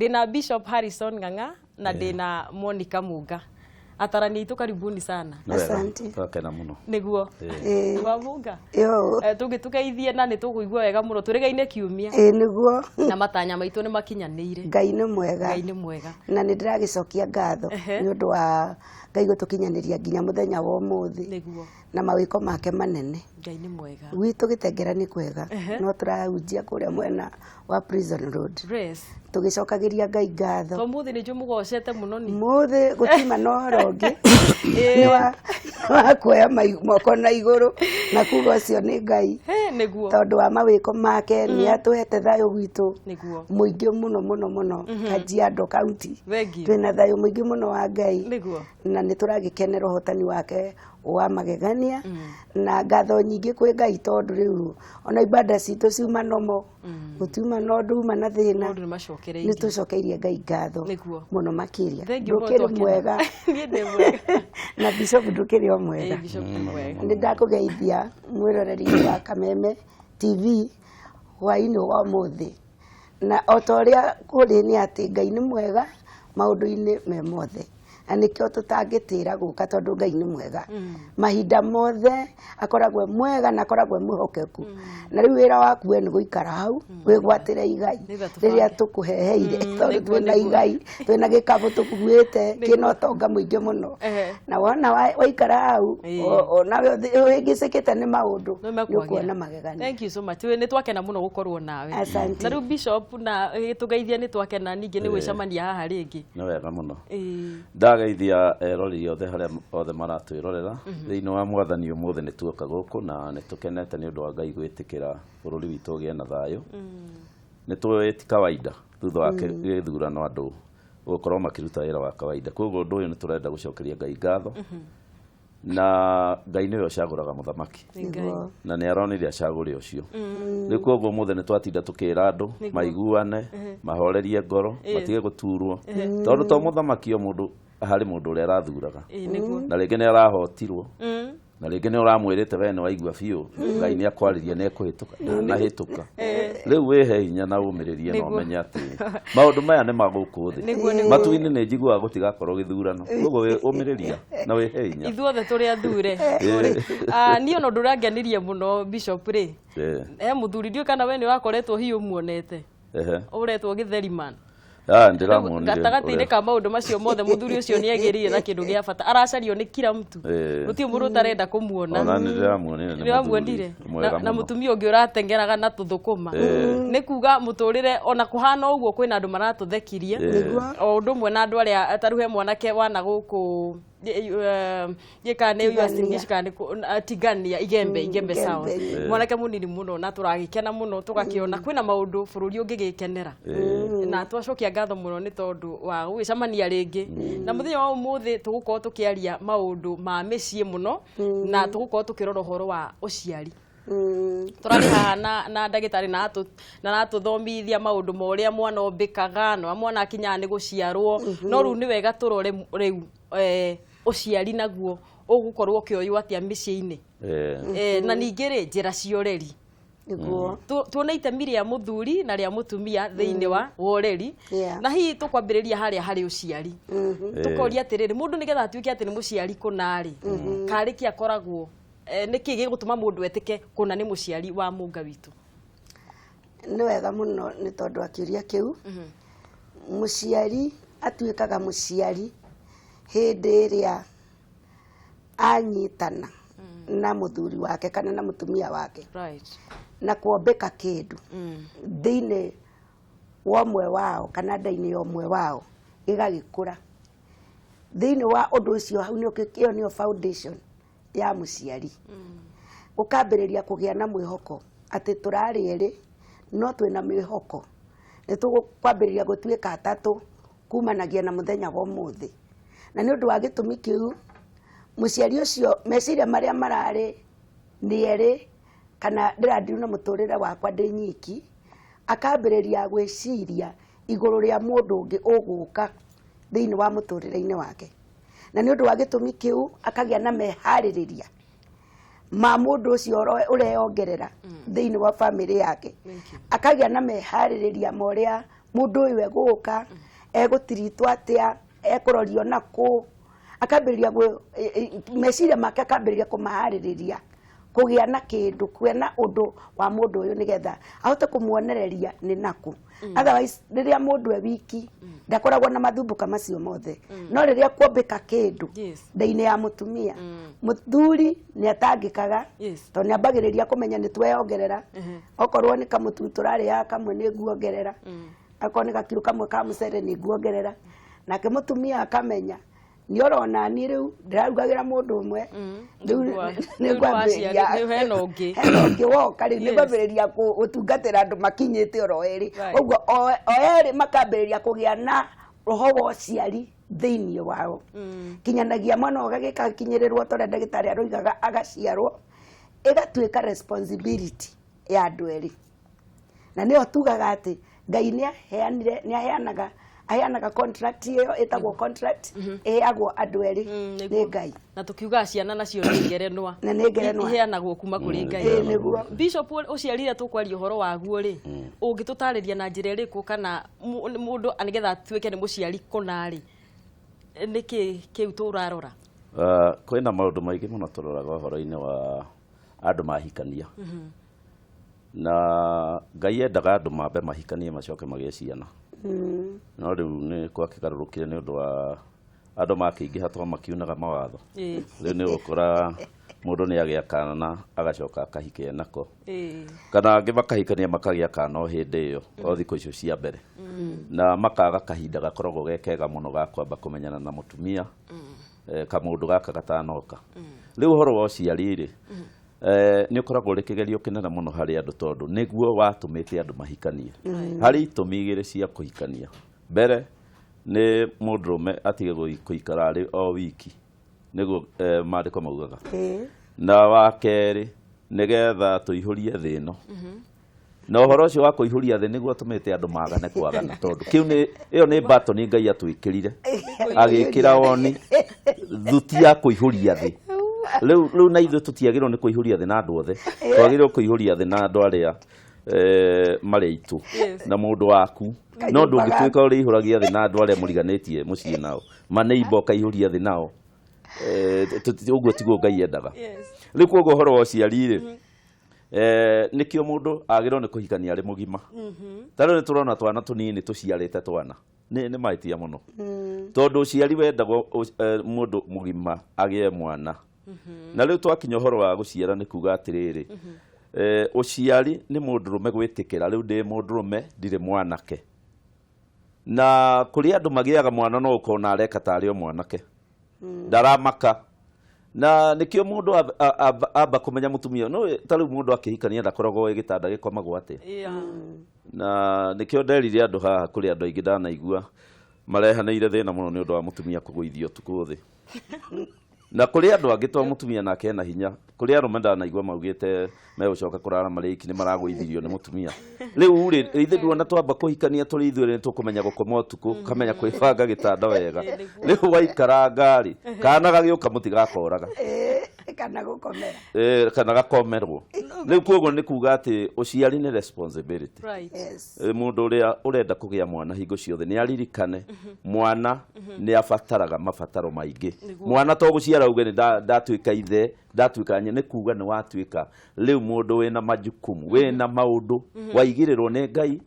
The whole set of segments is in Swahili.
Ndina Bishop Harrison Ng'ang'a na ndina Monica Muga. Atarani itu karibuni sana. Asante. Twakena muno. Niguo. Wa Muga. Yo. Tugeithie na nitukuigua wega muno turigaine kiumia. Niguo. Na matanya maitu ni makinyanĩire. Ngai nĩ mwega. Ngai nĩ mwega. Na nĩndĩragicokia ngatho nĩ ũndũ wa Ngai gũtũkinyanĩria nginya mũthenya wa ũmũthĩ. Niguo. Na mawĩko make manene. Ngai nĩ mwega. Gwitũ Gĩtengera nĩ kwega. No tũrahunjia kũrĩa mwena wa Prison Road. Yes. Tũgĩcokagĩria Ngai ngatho. Ũmũthĩ nĩ njũmũgocete mũno ni. Mũthĩ gũtima na ũhoro ũngĩ. Wa kuoya moko na igũrũ na kuga ũcio nĩ Ngai. Niguo. Tondũ wa mawĩko make nĩ atũhete thayũ gwitũ. Niguo. Mũingĩ mũno Kajiado County. Wengi. Twĩna thayũ mũingĩ mũno wa Ngai. Niguo. Na nĩtũragĩkenera ũhotani wake wa magegania na ngatho nyingĩ kwĩ Ngai tondũ rĩu ona ibada citũ ciuma nomo gũtiuma na ũndũ uma na thĩna nĩ tũcokeirie Ngai ngatho mũno makĩria ndũkĩrĩ mwega na Bishop ndũkĩrĩ o mwega nĩ ndakũgeithia mwĩroreri wa Kameme TV hwaĩ-inĩ wa ũmũthĩ na o ta ũrĩa kũrĩ nĩ atĩ Ngai nĩ mwega maũndũ-inĩ me mothe na nĩkĩo tũtangĩtĩra gũka tondũ Ngai nĩ mwega mahinda mothe akoragwo mwega na akoragwo mwĩhokeku na rĩu wĩra waku we nĩ gũikara hau wĩgwatĩre igai rĩrĩa tũkũheheire tondũ twĩna igai twĩna gĩkabũ tũkuĩte kĩna ũtonga mũingĩ mũno na wona waikara hau nawe wĩngĩcĩkĩte nĩ maũndũ nĩũkuona magegania. Thank you so much. Nĩ twakena mũno gũkorwo nawe. Na rĩu Bishop na gĩtũgeithia nĩ twakena ningĩ nĩ gwĩcamania haha rĩngĩ. Nĩ wega mũno. Ndageithia erori othe harĩa othe maratwĩrorera thĩinĩ wa mwathani ũmũthĩ nĩ tuoka gũkũ na nĩ tũkenete nĩ ũndũ wa Ngai gwĩtĩkĩra bũrũri witũ ũgĩe na thayũ. Nĩ tũĩ ti kawaida thutha wa gĩthurano andũ gũkorwo makĩruta wĩra wa kawaida. Koguo ũndũ ũyũ nĩ tũrenda gũcokeria Ngai ngatho na Ngai nĩwe ũcagũraga mũthamaki na nĩ aronire acagũre ũcio. Rĩu koguo ũmũthĩ nĩ twatinda tũkĩra andũ maiguane mahorerie ngoro matige gũturwo tondũ to mũthamaki o mũndũ harĩ mũndũ ũrĩa arathuraga na rĩngĩ nĩ arahotirwo na rĩngĩ nĩ ũramwĩrĩte we nĩ waigua biũ Ngai nĩ akwarĩria nĩ ekũhĩtũka na hĩtũka rĩu wĩhe hinya na ũmĩrĩrie na ũmenye atĩ maũndũ maya nĩ magũkũ thĩ matu-inĩ nĩ njiguaga gũtigakorwo gĩthurano koguo ũmĩrĩria na wĩhe hinya ithuothe tũrĩ athure niĩ ona ũndũ ũrangenirie mũno Bishop rĩ mũthuri ndiũ kana we nĩ wakoretwo hiũ muonete ũretwo Gĩtheriman gatagatĩ-inĩ ka maũndũ macio mothe mũthuri ũcio nĩ agĩrĩire na kĩndũ gĩa bata aracario nĩ kila mtu gũtirĩ mũndũ ũtarenda kũmuona nĩwamuonire na mũtumia ũngĩ ũratengeraga na tũthũkũma nĩ kuga mũtũrĩre ona kũhana ũguo kwĩna andũ maratũthekirie o ũndũ ũmwe na andũ arĩa ataruhe mwanake wana gũkũ Tigania Igembe sawa mwanake munini muno na turagikena muno tugakiona kwina maundu bururi ungigĩkenera na twacokia ngatho muno ni tondu wa gwicamania ringi na muthenya wa umuthi tugukorwo tukiaria maundu ma mĩciĩ muno na tugukorwo tukirora uhoro wa uciari turari haha na ndagĩtarĩ na natũthomithia maundu ma ũrĩa mwana ombĩkaga no mwana akinya nĩ gũciarwo no rĩu nĩ wega tũrore rĩu uciari naguo ũgũkorwo ũkĩoywo atĩa mĩciĩ-inĩ na ningĩ rĩ njĩra cia ũreri tuona itemi rĩa mũthuri na rĩa mũtumia thĩinĩ wa ũreri na hihi tũkwambĩrĩria harĩa harĩ ũciari tũkoria atĩrĩrĩ mũndũ nĩgetha atuĩke atĩ nĩ mũciari kũnarĩ karĩ kĩ akoragwo nĩkĩ gĩgũtũma mũndũ etĩke kũna nĩ mũciari wa mũnga witũ. Nĩ wega mũno nĩ tondũ akĩũria kĩu mũciari atuĩkaga mũciari hĩndĩ ĩrĩa anyitana na mũthuri wake kana na mũtumia wake na kuombeka kĩndũ thĩinĩ wa ũmwe wao kana nda-inĩ ya ũmwe wao gĩgagĩkũra thĩinĩ wa ũndũ ũcio hau nĩyo nĩyo foundation ya mũciari ũkambĩrĩria kũgĩa na mwĩhoko atĩ tũrarĩ erĩ no twĩna mwĩhoko nĩ tũkwambĩrĩria gũtuĩka atatũ kumanagia na mũthenya wa ũmũthĩ na nĩ ũndũ wa gĩtũmi kĩu mũciari ũcio meciria marĩa mararĩ nĩ erĩ kana ndĩrandiru na mũtũrĩre wakwa ndĩ nyiki akambĩrĩria gwĩciria igũrũ rĩa mũndũ ũngĩ ũgũka thĩinĩ wa mũtũrĩre-inĩ wake na nĩ ũndũ wa gĩtũmi kĩu akagĩa na meharĩrĩria ma mũndũ ũcio ũreyongerera thĩinĩ wa family yake akagĩa na meharĩrĩria ma ũrĩa mundu uyu eguka egutiritwo atia ekurorio naku akambiriria meciria make akambiriria kumahaririria kugia na kindu kwena undu wa mundu uyu nigetha ahote kumuonereria ni naku otherwise riria mundu e wiki ndakoragwo na mathumbuka macio mothe no riria kuombika kindu ndeini ya mutumia muthuri ni atangikaga to ni ambagiriria kumenya ni tweyongerera okorwo ni kamutu turari ya kamwe ni guongerera akorwo ni gakiru kamwe ka mucere ni guongerera nake mutumia akamenya ni orona ni riu ndirarugagira mundu umwe riu ni gwambiriria hena ungi woka riu ni gwambiriria gutungatira andu makinyite oro eri uguo o eri makambiriria kugia na roho wa uciari thiini wao kinyanagia mwana ogagika kinyirirwo tore ndagitari aroigaga agaciarwo igatuika responsibility ya andu eri na nio tugaga ati Ngai ni aheanaga contract iyo etagwo contract eagwo andu eri ni Ngai na tukiuga ciana nacio ni ngerenwa na ni ngerenwa iheanagwo kuma kuri Ngai Bishop uciarire tukwaria horo waguo ri ungitutariria na njira iriku kana mundu anigetha atuike ni muciari kunari niki kiu turarora kwina maundu maingi muno turoraga horo-ini wa andu mahikania na Ngai endaga andu mambe mahikanie macoke magie ciana no riu ni kwakigarurukire ni undu wa andu makiingiha twa makiunaga mawatho riu ni gukora mundu ni agia kana na agacoka akahike nako kana angi makahikania makagia kana o hindi iyo o thikũ icio cia mbere na makaga kahinda gakoragwo gekega muno ga kwamba kumenyana na mutumia kamundu gaka gatanoka riu horo wa uciari ri ni ukoragwo ri kigerio kinene muno hari andu tondu niguo watumite andu mahikanie hari itumi igiri cia kuhikania mbere ni mundurume atige guikara ari o wiki niguo maandiko maugaga na wa keri nigetha tuihurie thino na uhoro ucio wa kuihuria thi niguo tumite andu magane kwagana tondu kiu ni iyo ni mbato ni Ngai atwikirire agikira woni thuti ya kuihuria thi riu na ithu tutiagirwo ni kuihuria thi na andu othe twagirwo kuihuria thi na andu aria mari itu na mundu waku no ndungituika uri ihuragia thi na andu aria muriganitie mucii nao maneibo kaihuria thi nao uguo tiguo Ngai endaga riu koguo horo wa uciari ri nikio mundu agirwo ni kuhikania ari mugima tariu ni turona twana tunini tuciarite twana ni maitia muno tondu uciari wendagwo mundu mugima agie mwana na riu twakinya horo wa guciara ni kuga atiriri uciari ni mundurume gwitikira riu ndi mundurume ndire mwanake na kuri andu magiaga mwana no ukona areka tari o mwanake ndaramaka na nikio mundu aba kumenya mutumia no tari mundu akihikania ndakoragwo gitanda gikomagwo ate na nikio nderire andu haha kuri andu aingi ndanaigua marehaneire thina muno ni undu wa mutumia kuguithio tuku thi na kuri andu angi twa mutumia nake ena hinya kuri arume ndanaigua maugite megucoka kurara mariki ni maraguithirio ni mutumia riu ri ithe duona twamba kuhikania turi ithuire ni tukumenya gukoma utuku kamenya kwibanga gitanda wega riu waikara ngari kana gagiuka mutigakoraga kana gakomerwo riu koguo ni kuga ati uciari ni responsibility mundu uria urenda kugia mwana hingo ciothe ni aririkane mwana ni abataraga mabataro maingi mwana to guciara uge ni ndatuika ithe ndatuika nyene kuga ni watuika riu mundu wina majukumu wina maundu waigirirwo ni Ngai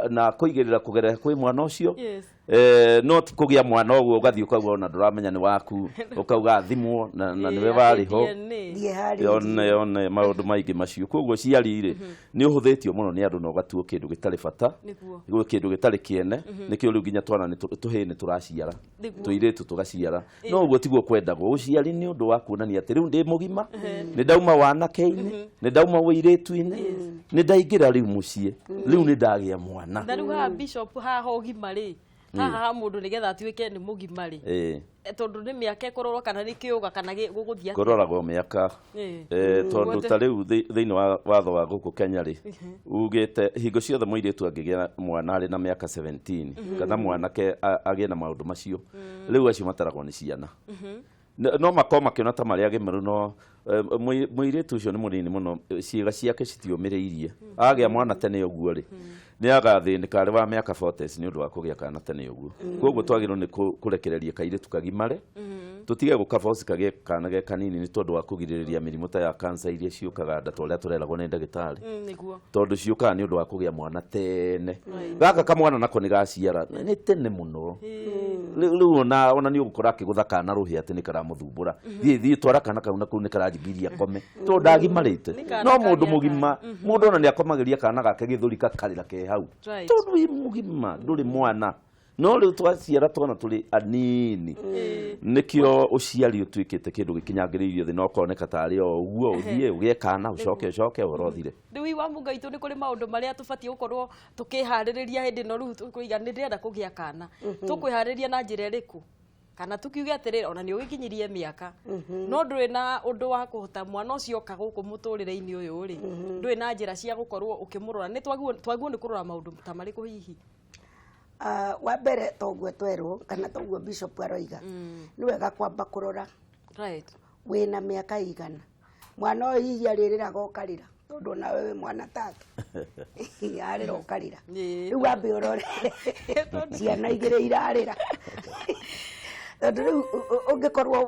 na kuigirira kugerera kwi mwana ucio no ti kugia mwana oguo ugathi ukauga na nduramenya ni waku ukauga thimwo na niwe bariho yone maundu maingi macio koguo ciari ri ni uhuthitio muno ni andu no gatuo kindu gitari bata niguo kindu gitari kiene nikio riu nginya twana ni tuhini turaciara tuiritu tugaciara no uguo tiguo kwendagwo uciari ni undu wa kuonania ati riu ndi mugima ni ndauma wanake-ini ni ndauma wiritu-ini ni ndaingira riu mucie riu ni ndagia mwana na riu ha Bishop haha ugima ri haha mundu nigetha atuike ni mugima ri tondu ni miaka ikororwo kana ni kiuga kana guguthia kororagwo miaka tondu ta riu thiini wa watho wa guku Kenya ri ugite hingo ciothe muiritu angigia mwana ari na miaka 17 kana mwanake agie na maundu macio riu acio mataragwo ni ciana no makoma kiona ta maria gemeru no muiritu ucio ni munini muno ciiga ciake citiumiriirie agia mwana tene uguo ri nĩ agathĩnĩka arĩ wa mĩaka 40 nĩ ũndũ wa kũgĩa kana tene ũguo koguo twagĩrĩirwo nĩ kũrekereria kairĩtu kagimare tutige gũkaboci kagĩe kana ge kanini nĩ tondũ wa kũgirĩrĩria mĩrimũ ta ya cancer iria ciũkaga nda tũrĩa tũreragwo nĩ ndagĩtarĩ tondũ ciũkaga nĩ ũndũ wa kũgĩa mwana tene gaka kamwana nako nĩ gaciara nĩ tene mũno rĩu ona nĩ ũgũkora akĩgũtha kana rũhĩ atĩ nĩ karamũthumbũra thiĩ twara kana kau na kau nĩ karanjingĩria kome tondũ ndagimarĩte no mũndũ mũgima mũndũ ona nĩ akomagĩria kana gake gĩthũri gakarĩra ke hau tondũ wĩ mũgima ndũrĩ mwana no rĩu twaciara twana tũrĩ anini nĩkĩo ũciari ũtuĩkĩte kĩndũ gĩkinyagĩrĩirio thĩ no koneka tarĩ o ũguo ũthiĩ ũgĩe kana ũcoke ũrothire rĩu wa mũnga itũ nĩ kũrĩ maũndũ marĩa tũbatiĩ gũkorwo tũkĩharĩrĩria hĩndĩ ĩno rĩu kũiga nĩ ndĩrenda kũgĩa kana tũkwĩharĩria na njĩra ĩrĩkũ kana tukiuge atĩrĩrĩ ona nĩ ũgĩkinyirie mĩaka no ndũrĩ na ũndũ wa kũhota mwana ũcio oka gũkũ mũtũrĩre-inĩ ũyũ rĩ ndũrĩ na njĩra cia gũkorwo ũkĩmũrora nĩ twagwo nĩ kũrora maũndũ ta marĩkũ hihi wa mbere toguo twerwo kana toguo bishop aroiga nĩ wega kwamba kũrora wĩna mĩaka igana mwana ũyũ hihi arĩrĩraga ũkarĩra tondũ nawe wĩ mwana tatu arĩra ũkarĩra rĩu wambe ũrore ciana igĩrĩ irarĩra tondũ rĩu ũngĩkorwo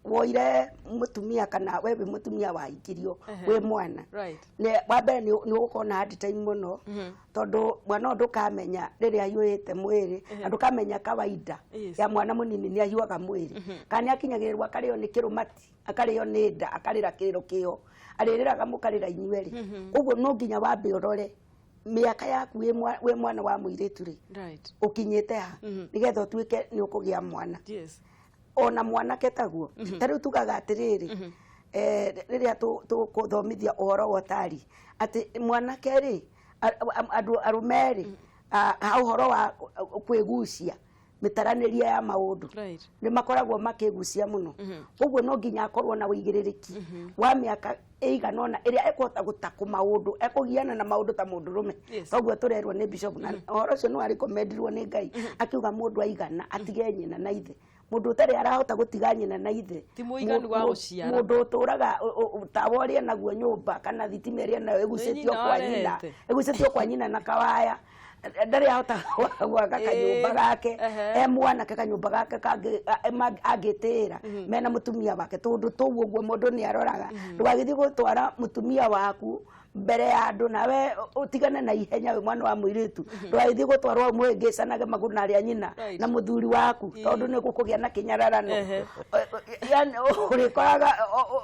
woire mũtumia kana we wĩ mũtumia wahikirio wĩ mwana wa mbere nĩ ũgũkorwo na hard time mũno tondũ mwana ũyũ ndũkamenya rĩrĩa ahiũhĩte mwĩrĩ na ndũkamenya kawaida ya mwana mũnini nĩ ahiũhaga mwĩrĩ kana nĩ akinyagĩrĩrwo akarĩo nĩ kĩrũmati akarĩo nĩ nda akarĩra kĩrĩro kĩo arĩrĩraga mũkarĩra inyuerĩ ũguo no nginya wambe ũrore mĩaka yaku wĩ mwana wa mũirĩtu rĩ ũkinyĩte ha nĩgetha ũtuĩke nĩ ũkũgĩa mwana ona mwanake taguo ta rĩu tugaga atĩrĩrĩ rĩrĩa tũkũthomithia ũhoro wa ũtari atĩ mwanake rĩ andũ arũme rĩ ha ũhoro wa kwĩgucia mĩtaranĩrie ya maũndũ nĩ makoragwo makĩgucia mũno ũguo no nginya akorwo na wĩigĩrĩrĩki wa mĩaka ĩigana ũna ĩrĩa ekũhota gũtakũ maũndũ ekũgiana na maũndũ ta mũndũrũme toguo tũrerwo nĩ bishop na ũhoro ũcio nĩ warĩkomendirwo nĩ Ngai akiuga mũndũ aigana atige nyina na ithe mũndũ ũtarĩ arahota gũtiga nyina na ithe ti mũiganu wa gũciara mũndũ ũtũraga tawa ũrĩa naguo nyũmba kana thitima ĩrĩa nayo ĩgucĩtio kwa nyina na kawaya ndarĩ ahota gwaka kanyũmba gake mwanake kanyũmba gake angĩtĩra mena mũtumia wake tondũ tũu ũguo mũndũ nĩ aroraga ndũgagĩthiĩ gũtwara mũtumia waku mbere ya andũ nawe ũtigane na ihenya we mwana wa mũirĩtu ndũgagĩthiĩ gũtwarwo mũhĩngĩcanage magũrũ narĩa nyina na mũthuri waku tondũ nĩ gũkũgĩa na kĩnyararano ũrĩkoraga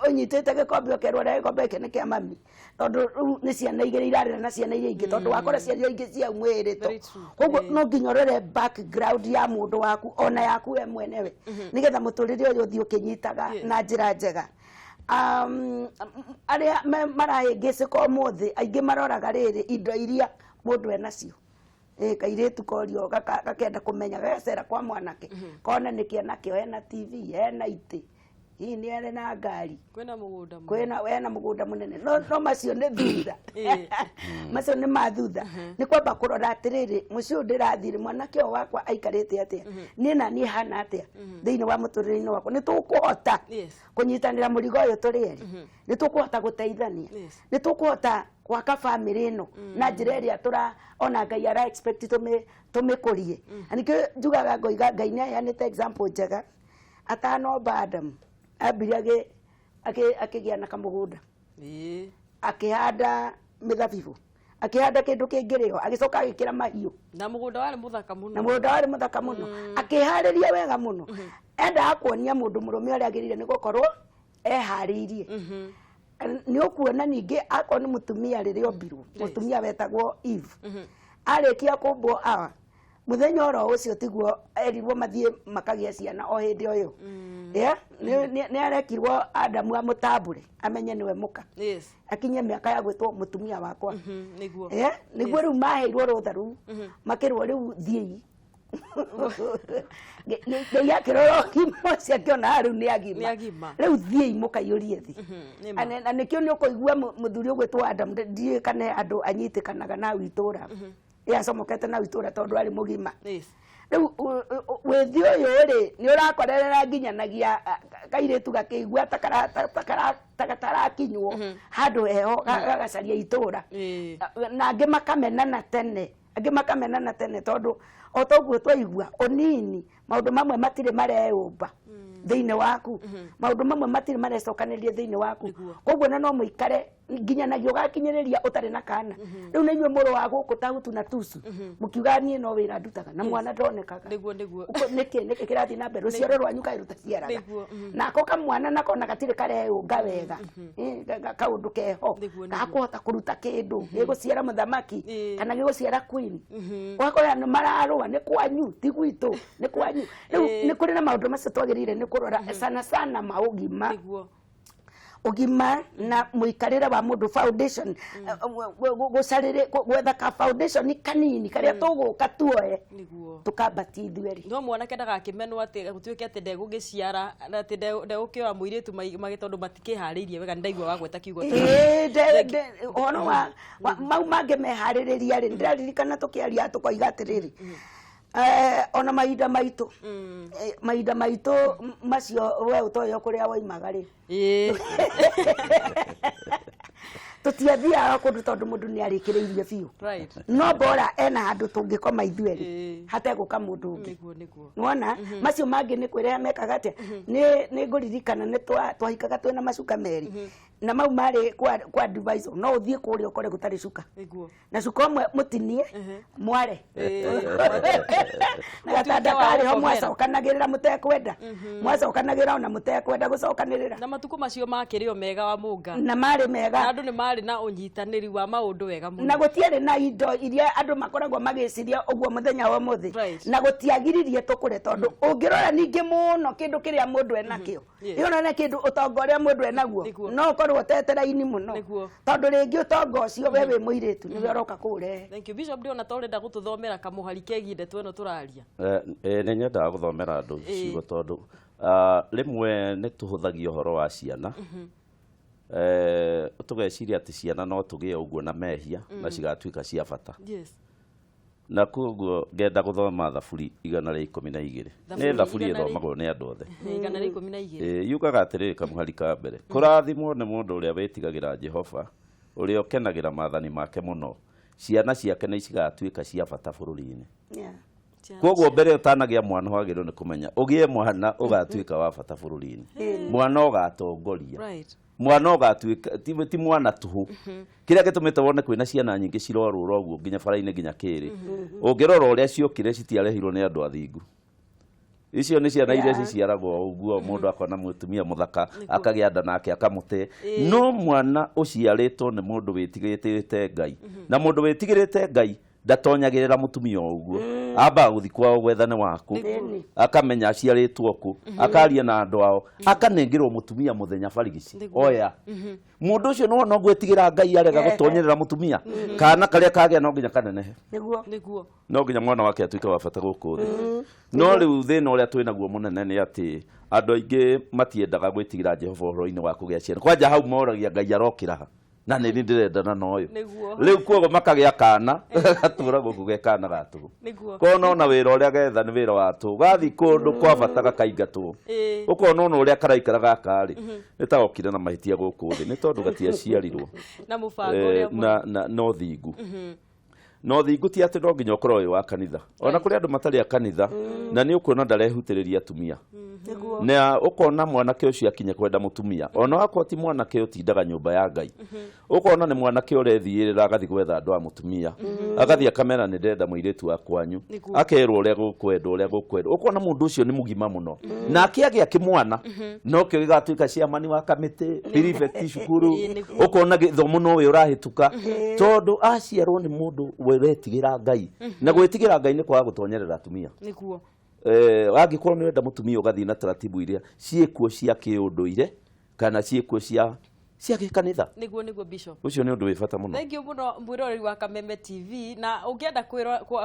ũnyitĩte gĩkombe ũkerwo rĩa gĩkombe gĩkĩ nĩ kĩa mami tondũ rĩu nĩ ciana igĩrĩ irarĩra na ciana iria ingĩ tondũ wakora ciana iria ingĩ cia mwĩrĩto ũguo no nginya ũrore background ya mũndũ waku ona yaku we mwenewe nĩgetha mũtũrĩre ũyũ ũthiĩ ũkĩnyitaga na njĩra njega arĩa marahĩngĩcĩka ũmũthĩ aingĩ maroraga rĩrĩ indo iria mũndũ enacio kairĩtu korio gakenda kũmenya gacera kwa mwanake kona nĩ kĩana kĩo hena TV hena itĩ hihi nĩ arĩ na ngari kwĩna mũgũnda mũnene no macio nĩ thutha macio nĩ mathutha nĩ kwamba kũrora atĩrĩrĩ mũciĩ ũyũ ndĩrathire mwanake ũyũ wakwa aikarĩte atĩa niĩ na niĩ hana atĩa thĩinĩ wa mũtũrĩre-inĩ wakwa nĩ tũkũhota kũnyitanĩra mũrigo ũyũ tũrĩ erĩ nĩ tũkũhota gũteithania nĩ tũkũhota gwaka bamĩrĩ ĩno na njĩra ĩrĩa ona Ngai ara expect tũmĩkũrie na nĩkĩo njugaga ngoiga Ngai nĩ aheanĩte example njega atanomba Adamu ambire akĩgĩa na kamũgũnda akĩhanda mĩthabibũ akĩhanda kĩndũ kĩngĩrĩo agĩcoka agĩkĩra mahiũ na mũgũnda warĩ mũthaka mũno akĩharĩria wega mũno endaga kuonia mũndũ mũrũme ũrĩa agĩrĩire nĩ gũkorwo eharĩirie nĩ ũkuona ningĩ akorwo nĩ mũtumia rĩrĩa ombirwo mũtumia wetagwo Eve arĩkia kũmbwo Hawa mũthenya oro ũcio tiguo erirwo mathiĩ makagĩa ciana o hĩndĩ o yo nĩ arekirwo Adamu amũtambũre amenye nĩwe mũka akinye mĩaka ya gwĩtwo mũtumia wakwa nĩguo rĩu maheirwo rũtha rũu makĩrwo rĩu thiĩi Ngai akĩrora ũgima ũcio akĩona rĩu nĩ agima rĩu thiĩi mũkaiyũrie thĩ na nĩkĩo nĩ ũkũigua mũthuri ũgwĩtwo Adamu ndiũĩ kana andũ anyitĩkanaga na itũũra acomokete na itũũra tondũ arĩ mũgima rĩu wĩthi ũyũ rĩ nĩ ũrakorerera nginyanagia kairetu gakeigua takarakinywo handu heho gagacaria itura na angi makamenana tene tondu otoguo twaigua onini maundu mamwe matire mareumba thiini waku maundu mamwe matire marecokanirie thiini waku koguo na no muikare nginyanagia ugakinyiriria utari na kana riu na inywe muru wa guku tagutu na tusu mukiuga nie no wira ndutaga na mwana ndonekaga niguo niki kirathi na mbere ruciaro rwanyu kairuta ciaraga nako kamwana nako na gatire kareunga wega kaundu keho gakuhota kuruta kindu giguciara muthamaki kana giguciara queen wako ya mararua ni kwanyu ti gwitu ni kwanyu riu ni kuri na maundu macio twagirire ni kurora sana maugima ugima na muikarira wa mundu foundation gucarire gwetha ka foundation kanini karia tuguka tuoe tukambati thweri no mwana kendaga akimenwo ati gutuike ati ndegugiciara ati ndegukira muiritu magitondu matikihariirie wega ndaigua wagweta kiugo ono mau mange mehaririria ri ndiraririkana tukiaria tukoiga atiriri ona maida maitu macio we utoyo kuria waimaga ri tutiathiaga kundu tondu mundu ni arikiriirie biu no bora ena handu tungikoma ithueri hateguka mundu ungi nona macio mangi ni kwira mekaga atia ni nguririkana ni twahikaga twina macuka meri na mau mari kwa advisor no uthie kuria ukore gutari cuka na cuka mwe mutinie mware na gatanda kari ho mwacokanagirira mutekwenda mwacokanagirira ona mutekwenda gucokanirira na matuko macio makirio mega wa munga na mari mega andu ni mari na unyitaniri wa maundu wega muno na gutiere na indo iria andu makoragwo magiciria oguo muthenya wa muthi na gutiagiririe tukure tondu ungirora ningi muno kindu kiria mundu enakio iona na kindu utongoria mundu enaguo no korwo tetera-ini muno tondu ringi utongo ucio we wi muiritu ni we uroka kure. Thank you Bishop Dio na torenda gututhomera kamuhari keginde tweno turaria ni nyendaga guthomera andu ciugo tondu rimwe ni tuhuthagio horo wa ciana tugeciria ati ciana no tugie uguo na mehia na cigatuika cia bata na koguo ngenda guthoma thaburi 112 ni thaburi ithomagwo ni andu othe 112 yugaga atiriri kamuhari ka mbere kurathimwo ni mundu uria wetigagira Jehova uria ukenagira maathani make muno ciana ciake ni cigatuika cia bata bururi-ini koguo mbere utanagia mwana wagirwo ni kumenya ugie mwana ugatuika wa bata bururi-ini mwana ugatongoria mwana ugatuika ti mwana tuhu kiria gitumite wone kwina ciana nyingi cirorura uguo nginya bara-ini nginya kiri ungirora uria ciokire citiarehirwo ni andu athingu icio ni ciana iria ciciaragwo uguo mundu akona mutumia muthaka akagia nda nake akamute no mwana uciaritwo ni mundu witigirite Ngai na mundu witigirite Ngai ndatonyagirira mutumia uguo amba guthi kwao gwethane waku akamenya aciaritwo ku akaria na andu ao akanengirwo mutumia muthenya barigici oya mundu ucio no gwetigira Ngai arega gutonyerera mutumia kana karia kagia no nginya kanenehe niguo no nginya mwana wake atuike wa bata guku thi no riu thina uria twinaguo munene ni ati andu aingi matiendaga gwitigira Jehova horo-ini wa kugia ciana kwanja hau moragia Ngai arokira na ni ndirendana na uyu riu kuogo makagia kana gatura guku ge kana gatu kono na wira uria getha ni wira watu gathi kundu kwa bata gakaingatwo ukona no uria karaikara gakari nitagokire na mahitia guku thi ni tondu gatiaciarirwo na mubango uria na no thingu no thingu ti ati no nginya ukorwo wi wa kanitha ona kuri andu matari a kanitha na ni ukuona ndarehutiriria atumia na ukona mwanake ucio akinya kwenda mutumia ona wakwa ti mwanake utindaga nyumba ya Ngai ukona ni mwanake urethiirira agathi gwetha andu a mutumia agathi akamera ni ndenda muiritu wa kwanyu akerwo uria gukwenda ukona mundu ucio ni mugima muno na akiagia kimwana no kio gigatuika ciamani wa kamiti prefect cukuru ukona githomo no we urahituka tondu aciarwo ni mundu wetigira Ngai na gwetigira Ngai ni kwa gutonyerera atumia nikuo wagikorwo ni wenda mutumia ugathi na taratibu iria ciekuo cia kiunduire kana ciekuo cia cia gikanitha niguo bishop ucio ni undu wi bata muno. Thank you muno mwiroreri wa Kameme TV, na ungienda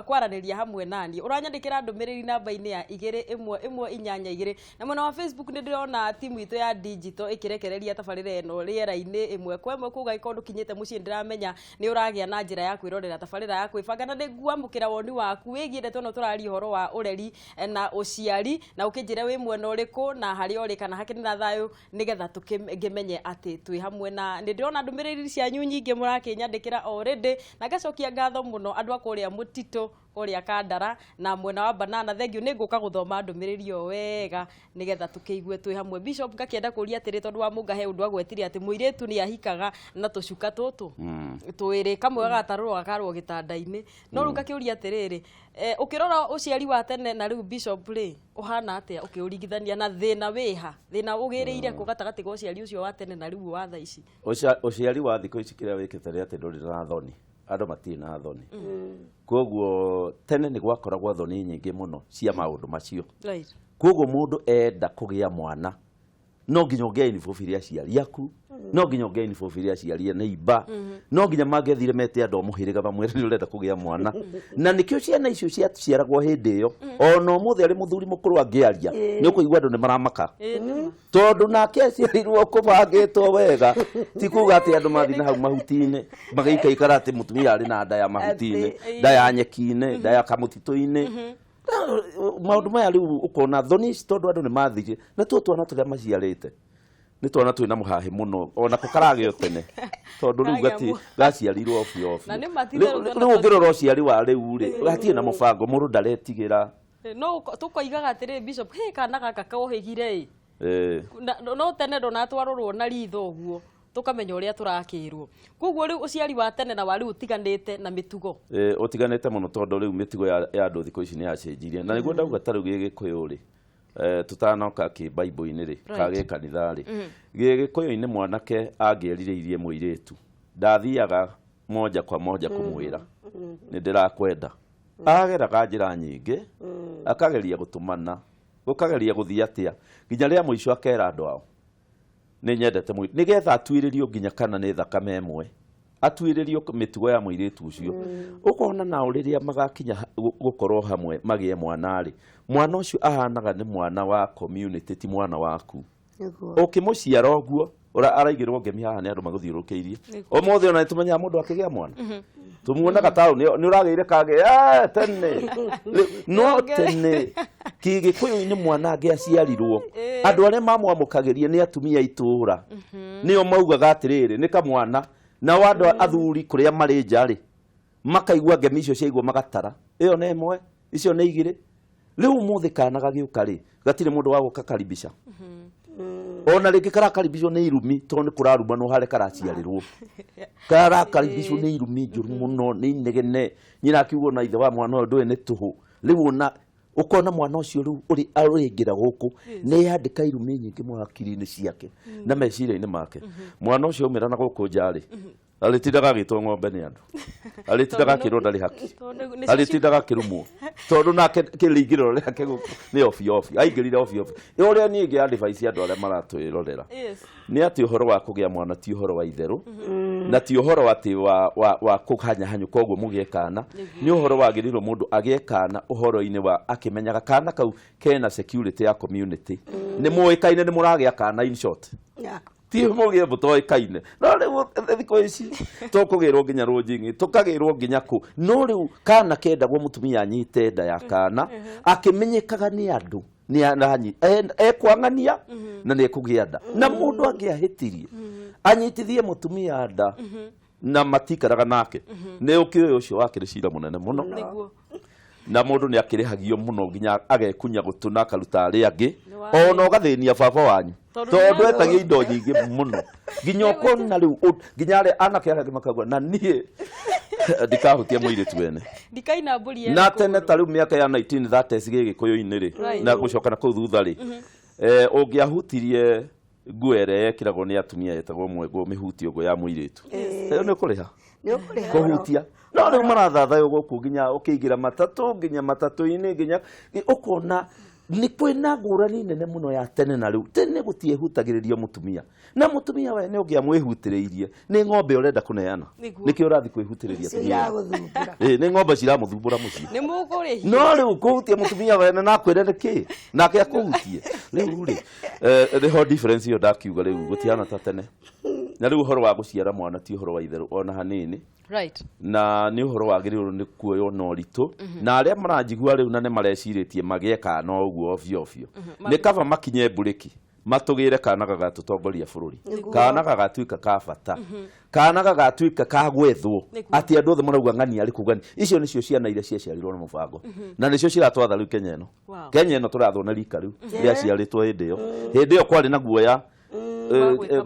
kwaraniria hamwe nani uranyandikira ndumiriri namba-ini ya 2112 na mwena wa Facebook ni ndirona timu itu ya digital ikirekereria tabarira eno riera-ini imwe kwa imwe kuga ikondu kinyite mucii ndiramenya ni uragia na njira ya kwirorera tabarira ya kwibanga na ndiguamukira woni waku wigie ndeto no turari horo wa ureri na uciari na ukinjire wi mwena uriku na hari ori kana hakiri na thayu nigetha tukimenye ati twi hamwe na ndirona ndumiriri cianyu nyingi murakinyandikira already na gacokia ngatho muno andu akuria mutito kuria Kandara na mwena wa Banana. Thank you ni nguka guthoma ndumiriri o wega nigetha tukiigue twi hamwe. Bishop ngakienda kuria atiri tondu wa mungahe undu agwetiria ati muiretu ni ahikaga na tucuka tutu twiri kamwe gagatarurwo gakarwo gitanda-ini no runga kiuria atiriri ukirora uciari wa tene na riu Bishop ri uhana atia ukiuringithania na thina wiha thina ugiriire ku gatagati go uciari ucio wa tene na riu wa tha ici uciari wa thiko ici kiria wikite ri ati nduri na thoni andu matirĩ na thoni koguo tene ni gwakoragwo thoni nyingi muno cia maundu macio right koguo mundu enda kugia mwana no nginya ungeini fofiria aciari aku no nginya ungeini fofiria aciari neighbor no nginya mangethire mete andu muhiriga bamwe ni urenda kugia mwana na nikio ciana icio ciaragwo hindi iyo ono muthe ari muthuri mukuru angiaria ni ukuigwa andu ni maramaka tondu nake aciarirwo kubangitwo wega ti kuga ati andu mathi na hau mahuti-ini magaikaikara ati mutumia ari na nda ya mahuti-ini nda ya nyeki-ini nda ya kamutito-ini maundu maya riu ukona thoni tondu andu ni mathire na twana turia maciarite ni twana twina muhahe muno ona kukaragio tene tondu riu gaciarirwo ofio na ni matire riu ngirora uciari wa riu ri gatie na mubango mundu ndaretigira no tukoigaga atiri Bishop he kana gaka kauhigire no tene ndona twarorwo na ritho guo tukamenya uria turakirwo koguo riu uciari wa tene na wari utiganite na mitugo utiganite muno tondu riu mitugo ya andu thiko ici ni yacenjirie na niguo ndauga ta riu gigikuyu ri tutanoka ki Bible-ini ri kage kanitha ri gigikuyu-ini mwanake angieririirie muiritu ndathiaga moja kwa moja kumwira ni ndirakwenda ageraga njira nyingi akageria gutumana gukageria guthii atia nginya ria muico akera andu ao ni nyendete mwiri nigetha atuiririo nginya kana ni thakame emwe atuiririo mitugo ya muiritu ucio ukona na uriria magakinya gukorwo hamwe magie mwana ri mwana ucio ahanaga ni mwana wa community ti mwana waku ukimuciara oguo araigirwo ngemi haha ni andu maguthiurukiirie omothe ona tumenya mundu akigia mwana tumuonaga taru ni urageire kage tene no tene kigikuyu-ini mwana angiaciarirwo andu aria mamwamukagiria ni atumia itura nio maugaga atiriri ni kamwana na wandu athuri kuria mari njari makaigua ngemi icio ciaigua magatara iyo ni imwe icio ni igiri riu muthi kana gagiuka ri gatire mundu wa guka karibisha ona ringi karakaribishwo ni irumi tondu kuraruma no hare karaciarirwo karakaribishwo ni irumi njuru muno ni negene nyina akiugo na ithe wa mwana uyu ndwe ni tuhu riu na ukona mwana ucio riu uri aringira guku ni yandika irumi nyingi mwakiri-ini ciake na meciria-ini make mwana ucio umira na guku njari alitindaga agitwo ng'ombe ni andu alitindaga akirwo ndari haki alitindaga akirumwo tondu nake kiringiriro riake guku ni ofi aingirire ofi uria ningi advice andu aria maratwirorera ni ati uhoro wa kugia mwana ti uhoro wa itheru na ti uhoro ati wa kuhanya hanyu koguo mugie kana ni uhoro wagirirwo mundu agie kana uhoro-ini wa akimenyaga kana kau kena security ya community ni muikaine ni muragia kana in short ti mugie butoikaine no riu thiko ici tukugirwo nginya runjingi tukagirwo nginya ku no riu kana kendagwo mutumia anyite nda ya kana akimenyekaga ni andu ni ananyi ekwang'ania na ni kugia nda na mundu angiahitirie anyitithie mutumia nda na matikaraga nake ni ukioyo ucio wakiri cira munene muno na mundu ni akirihagio muno nginya agekunya gutuna akaruta ari angi ona ugathinia baba wanyu tondu etagia indo nyingi muno nginya ukona riu nginya ari anake arĩa makagwa na nie ndikahutia muiritu wene ndikaina mburi na tene ta riu miaka ya 1930s gigikuyu-ini ri na gucoka na kuu thutha ri ungiahutirie nguo ĩrĩa yekĩragwo nĩ atumia yetagwo mwengwo mĩhuti ũguo ya mũirĩtu ĩyo nĩ ũkũrĩha kũhutia no rĩu marathathaywo gũkũ nginya ũkĩingĩra matatũ nginya matatũ-inĩ nginya ũkona ni kwina ngurani nene muno ya tene na riu tene gutiehutagiririo mutumia na mutumia we ni ungia mwihutiriirie ni ng'ombe urenda kuneana nikio urathi kwihutiriria tumia ni ng'ombe ciramuthumbura mucii ni mugurihi no riu kuhutia mutumia we na kwirende ki nake akuhutie riu ri ho difference yo ndakiuga riu gutiana ta tene na riu horo wa guciara mwana ti horo wa itheru ona hanini right na ni uhoro wagiriru ni kuoyo no ritu na aria maranjigua riu na ne mareciritie magieka no uguo ofio ofio ni kaba makinye buriki matugire kana gagatutongoria bururi kana gagatuika ka bata kana gagatuika ka gwethwo ati andu othe marauga ng'ani ari kugani icio nicio ciana iria ciaciarirwo na mubango na nicio ciratwatha riu Kenya ino Kenya ino turathona rika riu ria ciaritwo hindi yo kwari na guoya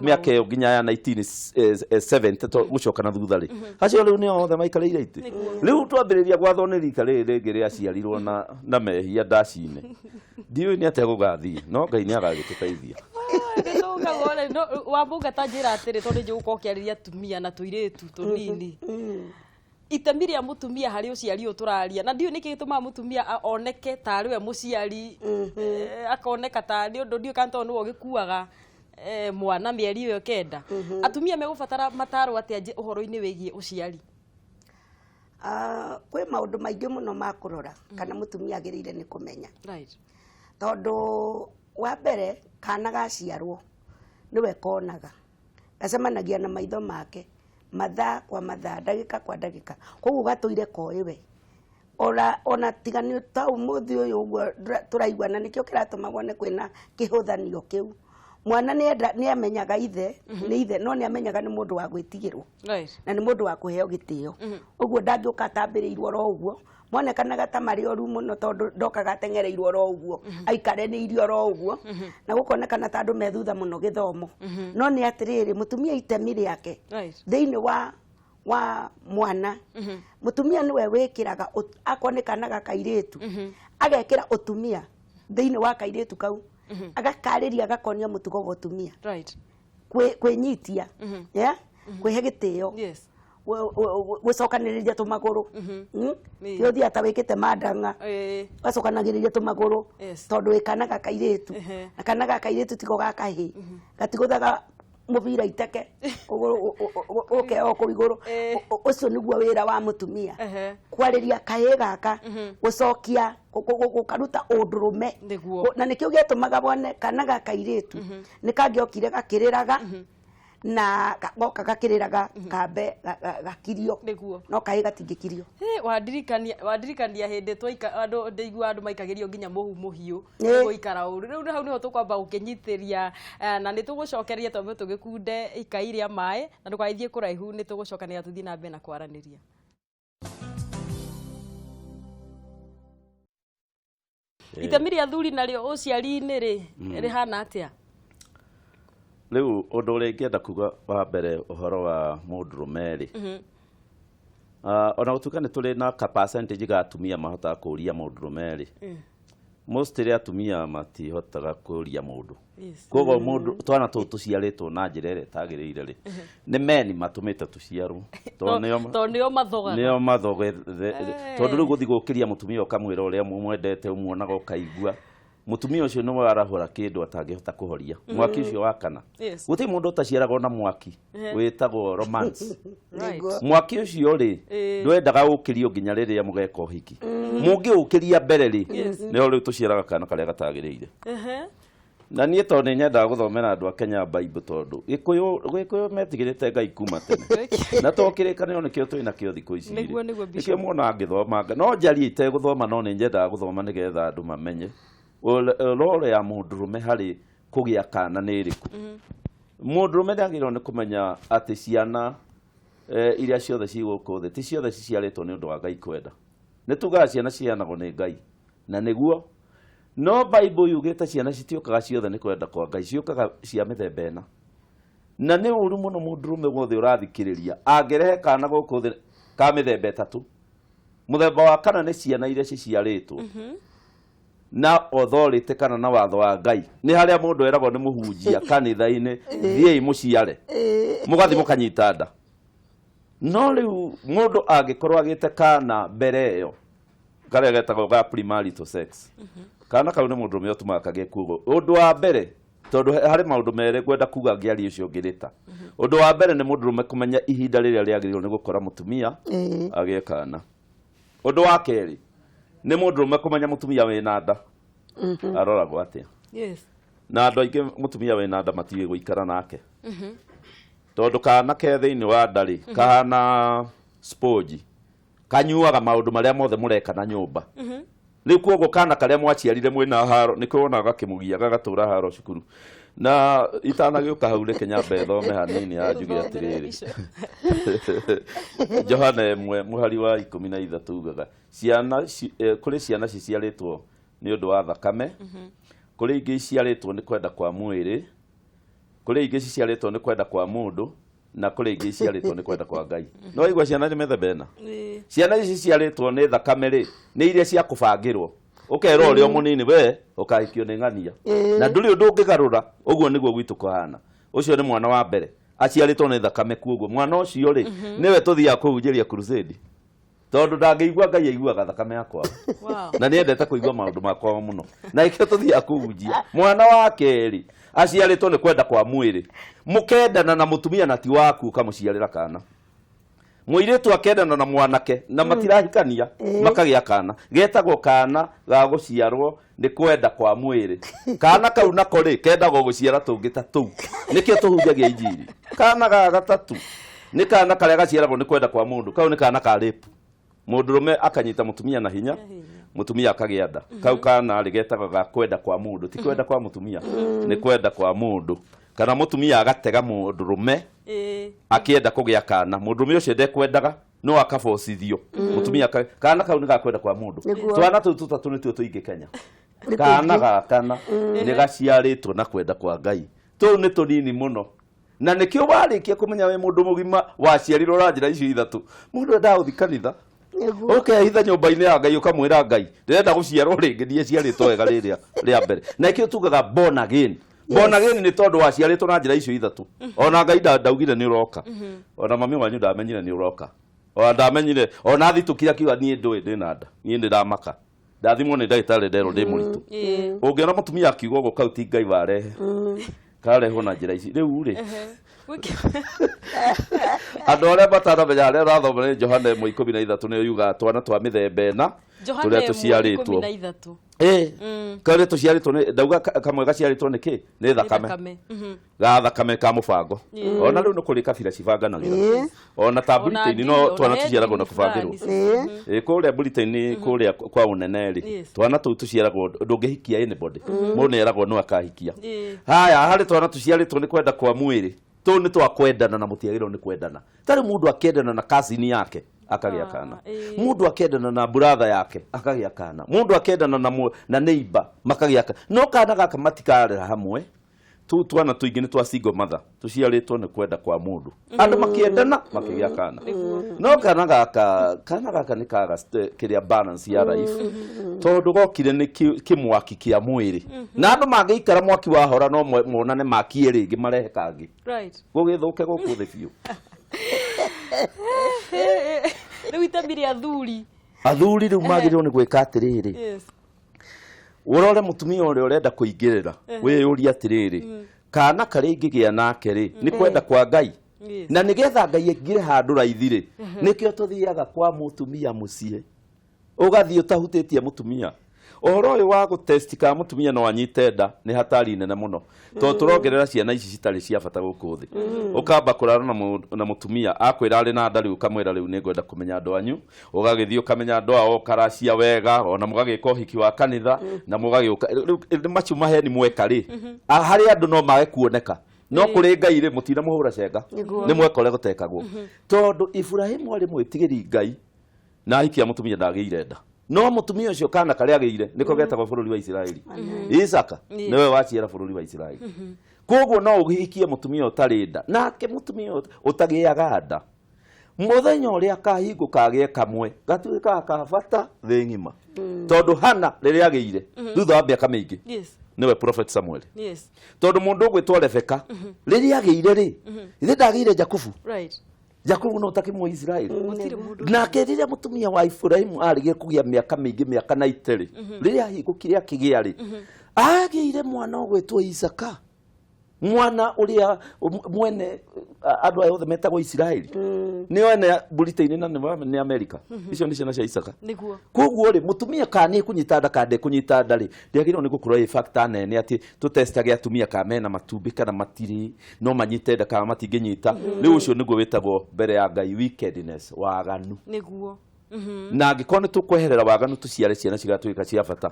miaka yo nginya ya 1970 gucoka na thutha ri acio riu ni othe maikarire iti riu twambiriria gwathona rika ri ringi ria ciarirwo na mehia ndacine ndiwe ni ate gugathii no Ngai ni agagituteithia nduga gore no wambuga tanjira atiri tondu njuko kiariria tumia na tuiretu tunini itemi ria mutumia hari uciari uturaria na ndio niki gituma mutumia oneke tari we muciari akoneka tari undu ndio kanto nuo gikuaga mwana mieri yo kenda atumia megubatara mataro ati uhoro-ini wigie uciari kwe maundu maingi muno makurora kana mutumia agirire ni kumenya right tondu wa mbere kana gaciarwo niwe konaga gacemanagia na maitho make mathaa kwa mathaa ndagika kwa ndagika koguo gatuire koiwe ona tigani ta umuthi uyu uguo turaiguana nikio kiratuma wone kwina kihuthanio kiu mwana ni amenyaga ithe ni ithe no ni amenyaga ni mundu wa gwitigirwo right na ni mundu wa kuheo gitio uguo ndangioka tambiriirwo ro uguo monekanaga ta mari oru muno tondu ndokaga tengereirwo ro uguo aikare ni irio ro uguo na gukonekana ta andu methutha muno githomo no ni atiriri mutumia itemi riake thiini wa mwana mutumia niwe wikiraga akonekanaga kairitu agekira utumia thiini wa kairitu kau agakariria agakonia mutugo wa utumia right kwenyitia yeah kwehe gitio yes gucokaniriria tumaguru yo thia ta wikite madanga gacokanagiriria tumaguru tondu ikanaga kairitu akanaga kairitu tiko gakahi gatiguthaga mubira iteke oke oko iguru ucio niguo wira wa mutumia kwariria kahe gaka gucokia gukaruta undurume na nikio gitumaga bone kanaga kairitu nikangiokire gakiriraga na goka gakiriraga kambe gakirio no kahe gatingikirio wadirikania hindi twaika andu ndeigua andu maikagirio nginya muhiu guikara uru riu hau niho tukwamba gukinyitiria na nitugucokeria tombe tugikunde ikairia mai na ndukaithie kuraihu nitugucokania tuthii na mbere na kwaraniria itemi ria thuri nario uciari-ini ri hana atia riu undu uria ngienda kuga wa mbere uhoro wa mundurume ri ona gutuka ni turi na percentage ga atumia mahota kuria mundurume ri mostly atumia matihotaga kuria mundu kogo mundu twana tuciaritwo na njira ire tagiriire ri ni meni matumite tuciarwo tonio mathoge tondu riu guthi gukiria mutumia ukamwira uria mwendete umuonaga ukaigua mutumia ucio no arahura kindu atangihota kuhoria mwaki ucio wa kana guti mundu utaciaraga na mwaki witagwo romance mwaki ucio ri ndwendaga ukirio nginya riria mugeka uhiki mungi ukiria mbere ri no riu tuciaraga kana karia gatagiriire na nie to ni nyenda guthomera andu a Kenya Bible tondu gikuyu metigirite Ngai kuma tene na tokirikanio nikio twina kio thiko ici nikio mona ngithoma no njari ite guthoma no ni nyenda guthoma nigetha andu mamenye role ya mundurume hari kugia kana ni iriku mundurume ndagirwo ni kumenya ati ciana iria ciothe ciguku thi ti ciothe ciciaritwo ni undu wa Ngai kwenda ni tugaga ciana cianagwo ni Ngai na niguo no Bible yugite ciana citiokaga ciothe ni kwenda kwa Ngai ciukaga cia mithemba ena na ni uru muno mundurume gwothe urathikiriria angerehe kana guku thi ka mithemba etatu muthemba wa kana ni ciana iria ciciaritwo na authority kana na watho wa Ngai ni haria mundu eragwo ni muhunjia kanitha-ini thiei muciare mugathi mukanyita nda no riu mundu angikorwo agite kana mbere yo karia getagwo ga premarital sex kana kau nĩ mũndũrũme ũtumaga kagĩe kuoguo. Ũndũ wa mbere tondu harĩ maũndũ merĩ kwenda kuga ngĩaria ũcio ngĩrĩta. Ũndũ wa mbere nĩ mũndũrũme kũmenya ihinda rĩrĩa rĩagĩrĩirwo nĩ gũkora mũtumia agĩe kana. Ũndũ wa kerĩ nĩ mũndũrũme kũmenya mũtumia wĩna nda aroragwo atĩa. Na andũ aingĩ mũtumia wĩna nda matiũĩ gũikara nake tondu kana ke thĩinĩ wa ndarĩ kana sponge kanyuaga maũndũ marĩa mothe mũreka na nyũmba. Rĩu kuoguo kana karĩa mwaciarire mwĩna haro nĩ kuona gakĩmugia gagatũra haro cukuru. Na itanagĩũka hau reke nyambe thome hanini yanjuge atĩrĩrĩ. Johana 1:13 ugaga ciana kũrĩ ciana ciciarĩtwo nĩ ũndũ wa thakame, kũrĩ ingĩ iciarĩtwo nĩ kwenda kwa mwĩrĩ, kũrĩ ingĩ ciciarĩtwo nĩ kwenda kwa mũndũ, na kũrĩ ingĩ iciarĩtwo nĩ kwenda kwa Ngai. No igua ciana nĩ mĩthemba ĩna. Ciana ici ciarĩtwo nĩ thakame rĩ nĩ iria cia kũbangĩrwo. Ũkerwo ũrĩ o mũnini we ũkahikio nĩ ng'ania. Na ndũrĩ ũndũ ũngĩgarũra ũguo nĩguo gwitũ kũhana. Ũcio nĩ mwana wa mbere. Aciarĩtwo nĩ thakame kuoguo mwana ũcio rĩ nĩwe tũthiaga kũhunjĩria crusade. Tondu ndangĩigua Ngai aiguaga thakame yakwa. Na nĩendete kũigua maũndũ makwa mũno. Na ikio tũthiaga kũhunjia. Mwana wa kerĩ aciarĩtwo nĩ kwenda kwa mwĩrĩ. Mũkendana na mũtumia na ti waku ũkamũciarĩra kana. Mũirĩtu akendana na mwanake na matirahikania makagĩa kana. Getagwo kana ga gũciarwo nĩ kwenda kwa mwĩrĩ. Kana kau nako rĩ kendagwo gũciara tũngĩ ta tũu. Nĩkĩo tũhunjagia injiri. Kana ga gatatũ nĩ kana karĩa gaciaragwo nĩ kwenda kwa mũndũ. Kau nĩ kana ka rape. Mũndũrũme akanyita mũtumia na hinya, mũtumia akagĩa nda. Kau kana rĩ getagwo ga kwenda kwa mũndũ, ti kwenda kwa mũtumia, nĩ kwenda kwa mũndũ. Kana mũtumia agatega mũndũrũme akĩenda kũgĩa kana. Mũndũrũme ũcio ndekwendaga no akabocithio. Mũtumia kana kau nĩ ga kwenda kwa mũndũ. Twana tũu tũtatũ nĩtuo tũingĩ Kenya. Kana gakana nĩ gaciarĩtwo na kwenda kwa Ngai. Tũu nĩ tũnini mũno. Na nĩkĩo warĩkia kũmenya we mũndũ mũgima waciarirwo na njĩra icio ithatũ. Mũndũ endaga gũthiĩ kanitha. Hitha nyũmba-inĩ ya Ngai ũkamwĩra Ngai ndĩrenda gũciarwo rĩngĩ ndiye ciarĩtwo wega rĩa mbere. Na ikĩo tugaga born again. Born again nĩ tondũ waciarĩtwo na njĩra icio ithatũ. Ona Ngai ndaugire nĩ ũroka. Ona mami wanyu ndamenyire nĩ ũroka. Ona ndamenyire ona thitũkira kiuga niĩ ndũĩ ndĩna nda. Niĩ ndĩramaka. Ndathimwo nĩ ndagĩtarĩ nderwo ndĩ mũritũ. Ũngĩona mũtumia akiuga ũguo kau ti Ngai warehe. Karehwo na njĩra ici. Rĩu rĩ andũ arĩa mataramenya harĩa ũrathoma nĩ Johana 1:13 nĩyo yugaga twana twa mĩthemba ĩna tũrĩa tũciarĩtwo. Karĩa tũciarĩtwo ndauga kamwe gaciarĩtwo nĩkĩ? Nĩ thakame. Ga thakame ka mũbango. Ona rĩu nĩ kũrĩ kabira cibanganagĩra. Ona ta Britain no twana tũciaragwo na kũbangĩrwo. Kũrĩa Britain kũrĩa kwa ũnene rĩ twana tũu tũciaragwo ndũngĩhikia anybody. Mũndũ nĩeragwo no akahikia. Haya harĩ twana tũciarĩtwo nĩ kwenda kwa mwĩrĩ. Tũu nĩ twa kwendana na mũtiagĩrĩirwo nĩ kwendana. Tarĩ mũndũ akendana na cousin yake akagĩa kana. Mũndũ akendana na brother yake akagĩa kana. Mũndũ akendana na neighbor makagĩa kana. No kana gaka matikarera hamwe. Tũu twana tũingĩ nĩ twa single mother. Tũciarĩtwo nĩ kwenda kwa mũndũ. Andũ makĩendana makĩgĩa kana. No kana gaka nĩ kaga kĩrĩa balance ya life. Tondũ gokire nĩ kĩmwaki kĩa mwĩrĩ. Na andũ mangĩikara mwaki wahora no monane makie rĩngĩ marehe kangĩ. Gũgĩthũke gũkũ thĩ biũ. Rĩu itabiri athuri. Athuri rĩu magĩrĩirwo nĩ gwĩka atĩrĩrĩ. Ũrore mũtumia ũrĩa ũrenda kũingĩrĩra wĩyũria atĩrĩrĩ kana karĩa ingĩgĩa nake rĩ nĩ kwenda kwa Ngai. Na nĩgetha Ngai aingĩre handũ raithi rĩ nĩkĩo tũthiaga kwa mũtumia mũciĩ. Ũgathiĩ ũtahutĩtie mũtumia. Ũhoro ũyũ wa gũtesti ka mũtumia no anyite nda nĩ hatari nene mũno. Tondũ tũrongerera ciana ici citarĩ cia bata gũkũ thĩ. Ũkamba kũrara na mũtumia akwĩra arĩ na nda rĩu ũkamwĩra rĩu nĩ ngwenda kũmenya andũ anyu. Ũgagĩthiĩ ũkamenya andũ ao karacia wega ona mũgagĩka ũhiki wa kanitha na mũgagĩũka macio maheni mweka rĩ. Harĩ andũ no mage kuoneka. No kũrĩ Ngai rĩ mũtina mũhũra cenga. Nĩ mwekore gũtekagwo. Tondũ Ibrahimu arĩ mwĩtigĩri Ngai na ahikia mũtumia ndagĩire nda. No mũtumia ũcio kana karĩa agĩire nĩko getagwo bũrũri wa Isiraeli. Isaka nĩwe waciara bũrũri wa Isiraeli. Koguo no ũhikie mũtumia ũtarĩ nda. Nake mũtumia ũtagĩaga nda. Mũthenya ũrĩa akahingũka agĩe kamwe gatuĩkaga ka bata thĩ ng'ima. Tondũ Hana rĩrĩa agĩire thutha wa mĩaka mĩingĩ nĩwe prophet Samuel. Tondũ mũndũ ũgwĩtwo Rebeka rĩrĩa agĩire rĩ ithe ndagĩire Jakubu. Jacob no takimwo Israeli na kerire mutumia wa Ibrahim arige kugia miaka mingi miaka na iteri riria hingukire akigia ri agire mwana ogwetwo Isaka mwana uria mwene andu ayothe metagwo Israeli ni one buritaini na ni America icio ni ciana cia Isaka niguo koguo ri mutumia kani kunyita nda kande kunyita ndari ndiagirwo ni gukorwo factor nene ati tutestage atumia ka mena matumbi kana matiri no manyite nda ka matinginyita ni ucio niguo wetagwo mbere ya Ngai wickedness waganu niguo na ngikone tukweherera waganu tuciare ciana cigatwika cia bata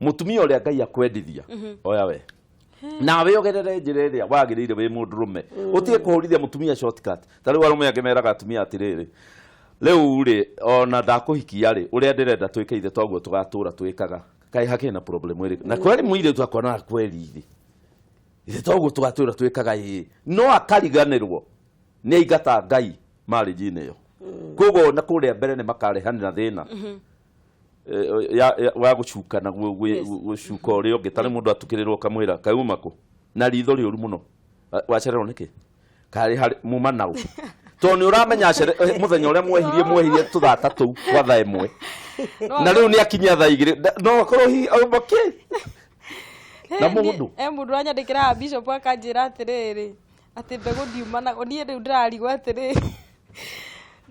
mutumia uria Ngai akwendithia oya we na we ogerere njireria wagirire we mundurume utie kuhurithia mutumia shortcut tari warume angemeraga atumia atiriri leu ri ona ndakuhikia ri uria ndirenda twike ithe twaguo tugatura twikaga kai hake na problem iri na kweli muire tu akona kweli ithe twaguo tugatura twikaga no akariganirwo ni igata Ngai marriage-ini yo koguo na kuria mbere ni makarehanira thina wa gucuka na gucuka uri ongitari mundu atukirirwo kamwira kauma ku na ritho riuru muno wacererwo niki kari muma nau to ni uramenya muthenya uria mwehirie tuthata tu kwa thaa imwe na riu ni akinya thaa igiri no akorwo hi oboke na mundu mundu anyandikira bishop akanjira atiriri ati mbegu ndiumana nie riu ndirarigwa atiriri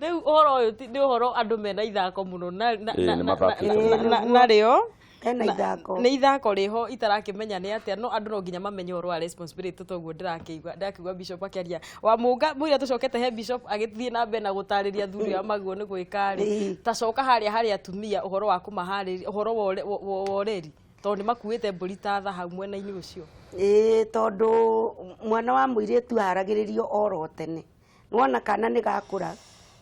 Riu uhoro uyu ti uhoro andu mena ithako muno na rio ena ithako ni ithako riho itarakimenya ni atia no andu no nginya mamenye uhoro wa responsibility toguo ndirakiigua bishop akiaria wa munga muira tucokete he bishop agithie na mbere na gutariria thuri ya maguo ni gwikari tacoka haria atumia uhoro wa kumahariria uhoro wa oreri to ni makuite mburi ta tha hau mwena-ini ucio tondu mwana wa muiritu haragiririo oro tene nona kana ni gakura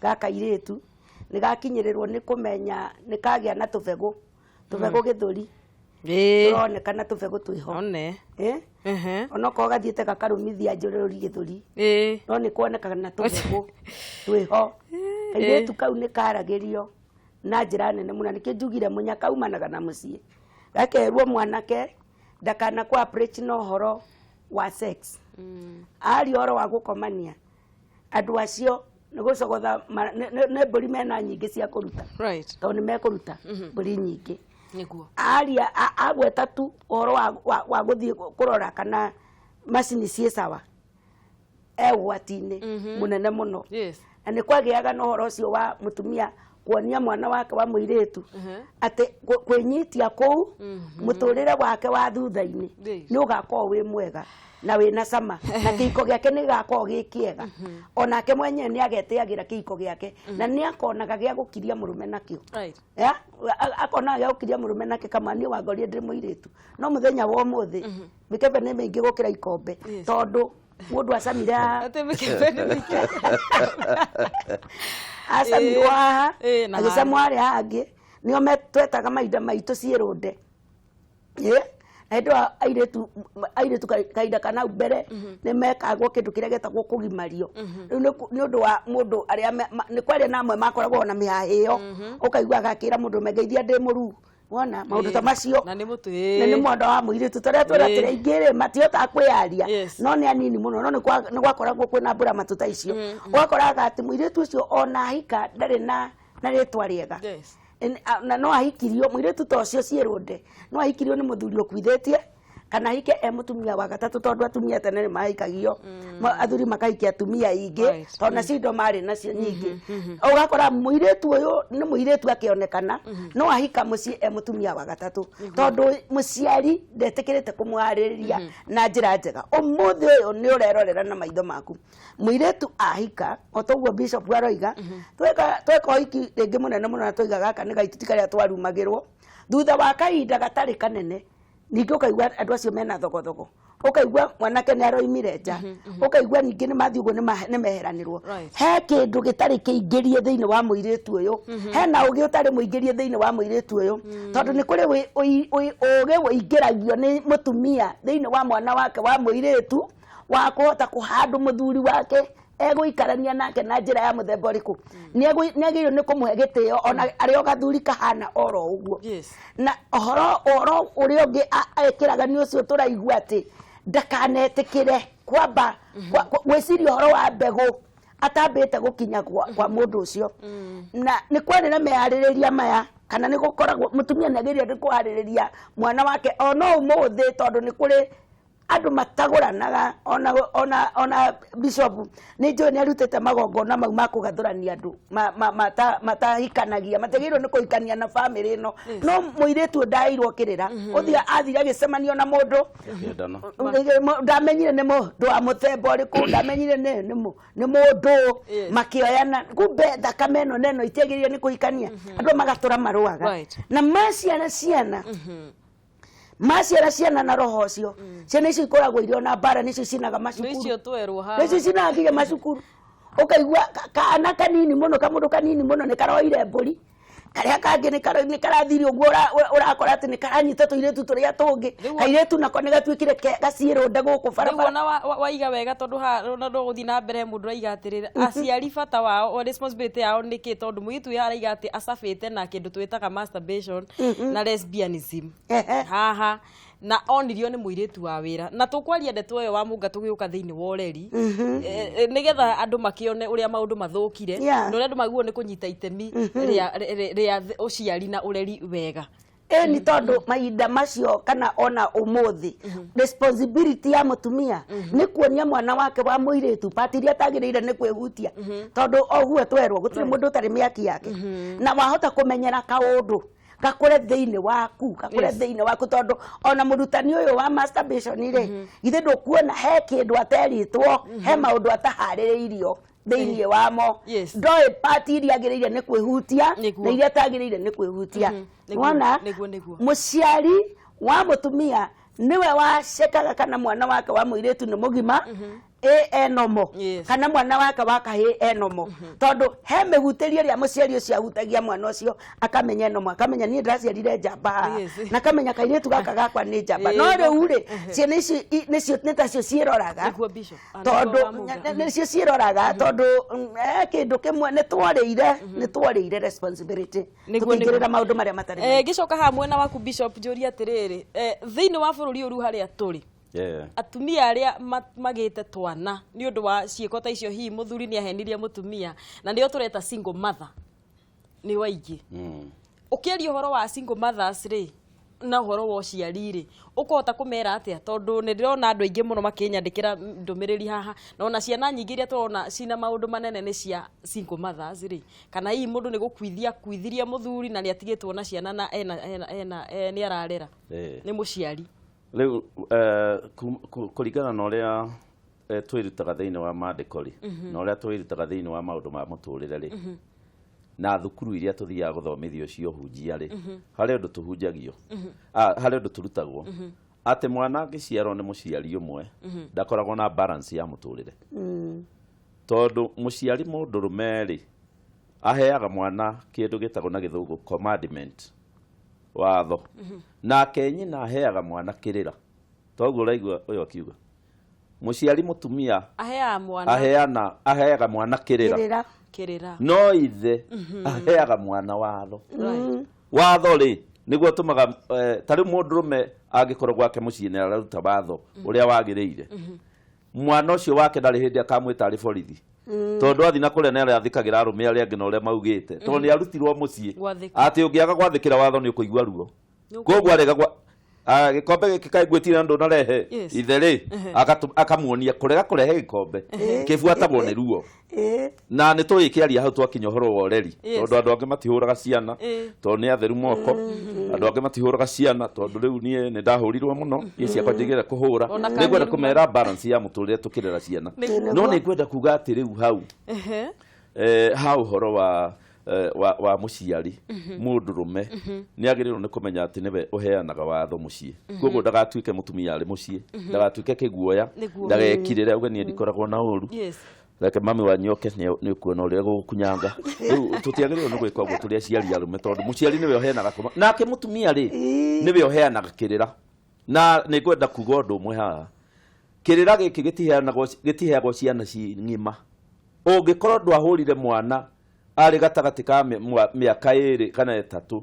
gakairitu ni gakinyirirwo ni kumenya ni kagia na tubegu githuri turonekana tubegu twiho one ona ko gathiete gakarumithia njorori githuri no ni kuoneka na tubegu twiho kairitu kau ni karagirio na njira nene muna ni kinjugire munyaka umanaga na mucii gakerwo mwanake ndakana kwa preach no horo wa sex ari oro wa gukomania andu acio nigocogotha ne mburi mena nyingi cia kuruta right to ni mekuruta mburi nyingi niguo aria agweta tu oro wa guthie kurora kana macini cie sawa egwatine munene muno yes ani kwagiaga no horo cio wa mutumia kuonia mwana wake wa muiritu ati kwenyitia kou muturire wake wa thutha-ini ni ugakorwo wi mwega na wina cama na kiiko giake ni gakorwo gikiega onake mwenye ni agetiagira kiiko giake na ni akonaga gia gukiria murume nakio akonaga gia gukiria murume nake kama ni wagorie ndiri muiritu no muthenya wa umuthi mikebe ni mingi gukira ikombe tondu mundu acamire ati mikebe ni mingi acamirwa agicamwa aria hangi nio metwetaga maida maitu ciirunde endo airetu kaida kana mbere ni mekagwo kindu kiria getagwo kugimario ni undu wa mundu aria ni kwari na amwe makoragwo na mihahio ukaigua gakira mundu mengeithia ndi muru wona maundu ta macio na ni mutu ni mwandu wa muiritu tore tire ingire matiota kwiaria no ni anini muno no ni gwakoragwo kwina mbura matuta icio ugakoraga ati muiritu ucio ona hika ndari na ritwa riega na no ahikirio muiritu to cio ciirunde no ahikirio ni muthuri okwithetie kana hike mutumia wa gatatu tondu atumia tene ni mahikagio athuri makahikia atumia ingi tona cindo mari nacio nyingi ugakora muiritu uyu ni muiritu akionekana no ahika mucii mutumia wa gatatu tondu muciari ndetikirite kumwariria na njira njega umuthi uyu ni urerorera na maitho maku muiritu ahika otoguo bishop aroiga tweka hiki ringi munene muno na twiga gaka ni gaituti karia twarumagirwo thutha wa kahinda gatari kanene ningi ukaigua andu acio mena thogothogo ukaigua mwanake ni aroimire nja ukaigua ningi ni mathi uguo ni meheranirwo he kindu gitari kiingirie thiini wa muiritu uyu he na ugi utari muingirie thiini wa muiritu uyu tondu ni kuri ugi uingiragio ni mutumia thiini wa mwana wake wa muiritu wa kuhota kuhandu muthuri wake eguikarania nake na njira ya muthemba uriku ni agirwo ni kumuhe gitio ona ario gathuri kahana oro uguo na oro urio ngi ekiraga ni ucio turaigua ati ndakanetikire kwamba gwiciria horo wa mbegu atambite gukinya kwa mundu ucio na ni kwanira mehaririria maya kana ni gukoragwo mutumia nageria ndikuhaririria mwana wake ono umuthi tondu ni kuri andu mataguranaga ona bishop ni jo ni arutete magongona mau makugathurania andu matahikanagia matagirwo ni kuhikania na family no no muiretu ndairwo kirira uthia athira gicemanio na mundu ndamenyire ni mundu wa muthemba uriku ndamenyire ni mundu makioyana kumbe thakame no neno itiagirio ni kuhikania andu magatura maruaga na ciana Maciara ciana na roho cio ciana icio ikoragwo irio na bara nicio cinaga macukuru nicio twerwo ha nicio cinaga macukuru ukaigua kana kanini muno kamundu kanini muno ni karoire mburi karia kangi ni karathiri uguo urakora ati ni karanyita tuiretu turia tungi kairetu nako ni gatwikire gaciiro ndaguku barabara na waiga wega tondu ha na nduguthi na mbere mundu aiga atirira aciari bata wao o responsibility yao niki tondu muitu yaraiga ati acabite na kindu twitaga masturbation na lesbianism haha na onirio ni muiretu wa wira na tukwaria ndeto yo wa munga tugiuka thiini wa ureri nigetha andu makione uria maundu mathukire no andu maguo ni kunyita itemi ria uciari na ureri wega ni tondu mahinda macio kana ona umuthi responsibility ya mutumia ni kuonia mwana wake wa muiretu patiria tagirire ni kwehutia tondu oguo twerwo gutire mundu tari miaki yake na wahota kumenyera kaundu gakore thiini waku tondu ona murutani uyu wa masturbation ri ithe ndukuona he kindu ateritwo he maundu atahaririirio thiini wamo ndoi pati iria agiriire ni kwihutia na iria tagiriire ni kwihutia wona muciari wa mutumia niwe wacekaga kana mwana wake wa muiretu ni mugima enomo kana mwana wake wakahi enomo tondu he mihutirio ria muciari ucio ahutagia mwana ucio akamenya enomo akamenya ni ndaciarire njamba na akamenya kairetu gaka gakwa ni njamba no riu ri ciana ici nicio nitacio ciroraga tondu nicio ciroraga tondu kindu kimwe ni twarire responsibility tukingirira maundu maria matari gicoka hamwe na waku bishop jori atiriri thiini wa bururi uru haria turi atumia aria magite twana ni undu wa ciiko ta icio hi muthuri ni ahenirie mutumia na ndio tureta single mother ni waigi ukiaria horo wa single mothers ri na horo wa ciari ri ukota kumera atia tondu ni ndirona andu aingi muno makinyandikira ndumiriri haha na ona ciana nyingi iria turona cina maundu manene ni cia single mothers ri kana hii mundu ni gukwithiria muthuri na ni atigitwo na ciana na ni ararera ni muciari riu kuringana na uria twirutaga thiini wa mandikori na uria twirutaga thiini wa maundu ma muturire ri na thukuru iria tuthiaga guthomithio cio hunjia ri hari undu tuhunjagio hari undu turutagwo ati mwana angiciarwo ni muciari umwe ndakoragwo na balance ya muturire tondu muciari mundurume ri aheaga mwana kindu gitagwo na githungu commandment watho na kenyina aheaga mwana kirira toguo raigua uyo akiuga muciari mutumia aheaga mwana kirira no ithe aheaga mwana watho watho ri niguo tumaga tari mundurume agikorwo gwake mucii ni araruta watho uria wagiriire mwana ucio wake ndari hindi akamwita ari borithi tondu athi na kuria nere athikagira arume aria angi na uria maugite tondu ni arutirwo mucii ati ungiaga gwathikira watho ni ukuigua ruo koguo arega gikombe giki kaigwitira ndu na rehe ithere akamuonia kurega kurehe gikombe kifuatagwo ni ruo na ni tuikiaria hau twakinya horo wa ureri tondu andu angi matihuraga ciana tondu ni atheru moko andu angi matihuraga ciana tondu riu nie ni ndahurirwo muno ciakwa njigire kuhura ni gwenda kumera balance ya muturire tukirera ciana no ni gwenda kuga ati riu hau hau horo wa muciari mundurume ni agirirwo ni kumenya ati niwe uheanaga watho mucii koguo ndagatuike mutumia ari mucii ndagatuike kiguoya ndagekirire uge ni ndikoragwo na uru reke mami wa nyoke ni kuona uria gukunyanga riu tutiagirirwo ni gwika uguo turi aciari arume tondu muciari niwe uheanaga nake mutumia ri niwe uheanaga kirira na ni gwenda kuga undu umwe haha kirira giki gitiheagwo ciana ng'ima ungikorwo ndwahurire mwana ari gatagati ka miaka 2 kana 3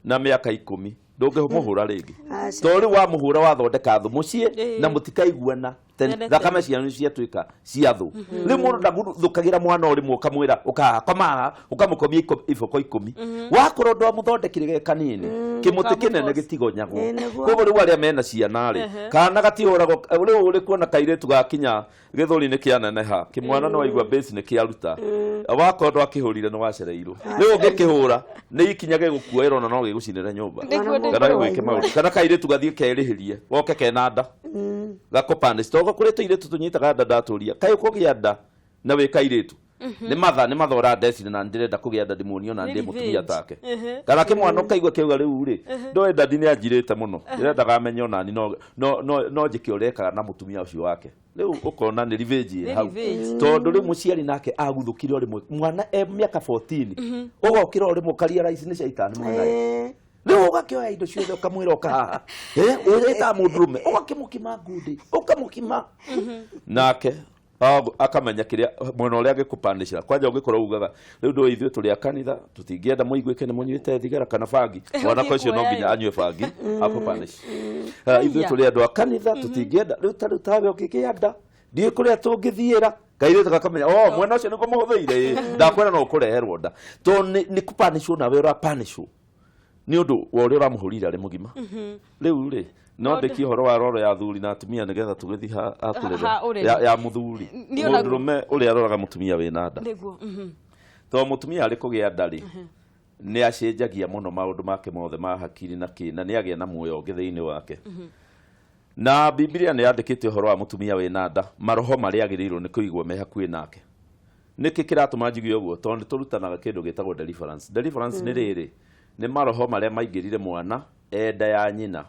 na miaka 10 ndungimuhura ringi tori wa muhura wathondeka thu mucii na mutikaiguana thakame cianyu ciatuika cia thu ri mundu ndaguthukagira mwana uri mu kamwira ukakoma ukamukomia iboko 10 wakorwo ndo muthondekire ge kanini kimuti kinene gitigonyagwo koguo riu aria mena ciana ri kana gatihuragwo riu uri kuona kairetu gakinya githuri ni kianeneha kimwana no waigua base ni kiaruta wakorwo ndo akihurire no wacereirwo riu ungikihura ni ikinyage gukuera ona no gigucinira nyumba kana gwike maundu kana kairetu gathie kerihirie woke kenanda gakopande stogo kuri tuiretu tunyitaga ndaturia kai kugia nda na we kairetu ni mathora ndecire na ndirenda kugia nda ndimunio na ndi mutumia take kana kimwana kaigwa kiuga riu ri ndo enda ndi ni anjirite muno ndirenda amenye ona ni no njike ureka na mutumia ucio wake riu ukona ni revenge hau tondu ri muciari nake aguthukire rimwe mwana miaka 14 ugokira rimwe karia rais ni shaitani mwana riu ugakioya indo ciothe ukamwira ukahaha ureta mundurume ugakimukima ngundi ukamukima nake akamenya kiria mwena uria agikupandicira kwanja ungikorwo ugaga riu ndo ithuĩ turi a kanitha tutingienda muiguike ni munyuite thigara kana bangi wana kwa icio no nginya anyue bangi akupandici ithuĩ turi andu a kanitha tutingienda riu tawe ukikianda ndiĩ kuria tungithiĩra kairĩtu gakamenya mwena ucio niguo muhuthiire ndakwenda no ukureherwo nda to ni kupanishwo nawe urapanishwo ni undu wa uria uramuhurira ri mugima riu ri no ndiki horo wa roro ya thuri na atumia nigetha tugithi aturere ya muthuri mundurume uria aroraga mutumia wina nda niguo to mutumia ari kugia ndari ni acenjagia muno maundu make mothe ma hakiri na kina ni agia na muoyo ngithi-ini wake na Biblia ni yandikite horo wa mutumia wina nda maroho mari agirirwo ni kuigwo me hakuhi nake niki kiratuma njigi uguo tondu turutanaga kindu gitagwo deliverance ni riri ni maroho maria maingirire mwana enda ya nyina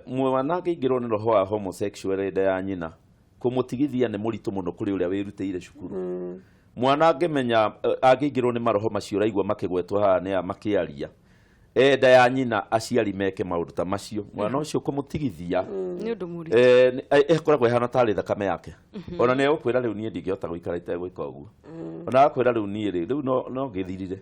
mwana ngĩingĩrwo nĩ roho wa homosexual enda ya nyina kumutigithia nĩ mũritũ muno kuri uria wĩrutĩire cukuru mwana ngĩmenya angĩingĩrwo nĩ maroho macio raigua makĩgwetwo haha nĩ makĩaria enda ya nyina aciari meke maũndũ ta macio mwana ũcio kumutigithia nĩ ũndũ mũritũ ekoragwo ehana tarĩ thakame yake ona nĩ ũkwĩra rĩu niĩ ndingĩhota gũikara itegwĩka ũguo ona akwĩra rĩu niĩ rĩu no ngĩthirire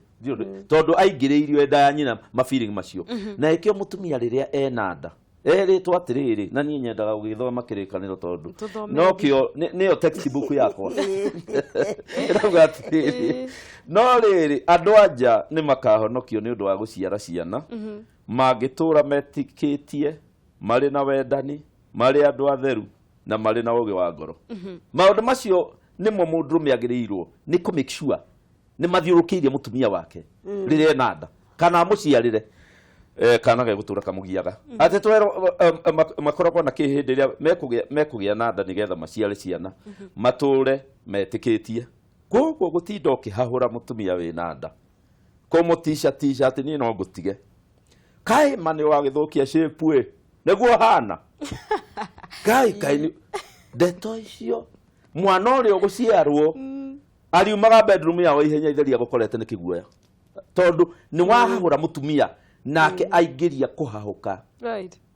tondũ aingĩrĩirio enda ya nyina ma-feeling macio na ĩkĩo mũtumia rĩrĩa ena nda rĩtwa atĩrĩrĩ na niĩ nyendaga gũgĩthoma kĩrĩkanĩro tondũ no kĩo nĩyo textbook yakwa ĩrauga atĩrĩrĩ no rĩrĩ andũ anja nĩ makahonokio nĩ ũndũ wa gũciara ciana mangĩtũra metikĩtie marĩ na wendani marĩ andũ atheru na marĩ na ũgĩ wa ngoro maũndũ macio nĩmo mũndũrũme agĩrĩirwo nĩ kũ make sure nĩ mathiũrũkĩirie mũtumia wake rĩrĩa ena nda kana mũciarĩre kana gũtũra kamũgiaga atĩ twerwo makoragwo na kĩhĩndĩ rĩrĩa mekũgĩa na nda nĩgetha maciare ciana matũre metĩkĩtie koguo gũtinda ũkĩhahũra mũtumia wĩna nda kũmũtisha atĩ niĩ no ngũtige kaĩ ma nĩ wagĩthũkia shape nĩguo hana kaĩ ndeto icio mwana ũrĩa ũgũciarwo ariumaga bedroom yao ihenya itheria gũkorete nĩ kĩguoya tondũ nĩ wahahũra mũtumia nake aingĩria kũhahũka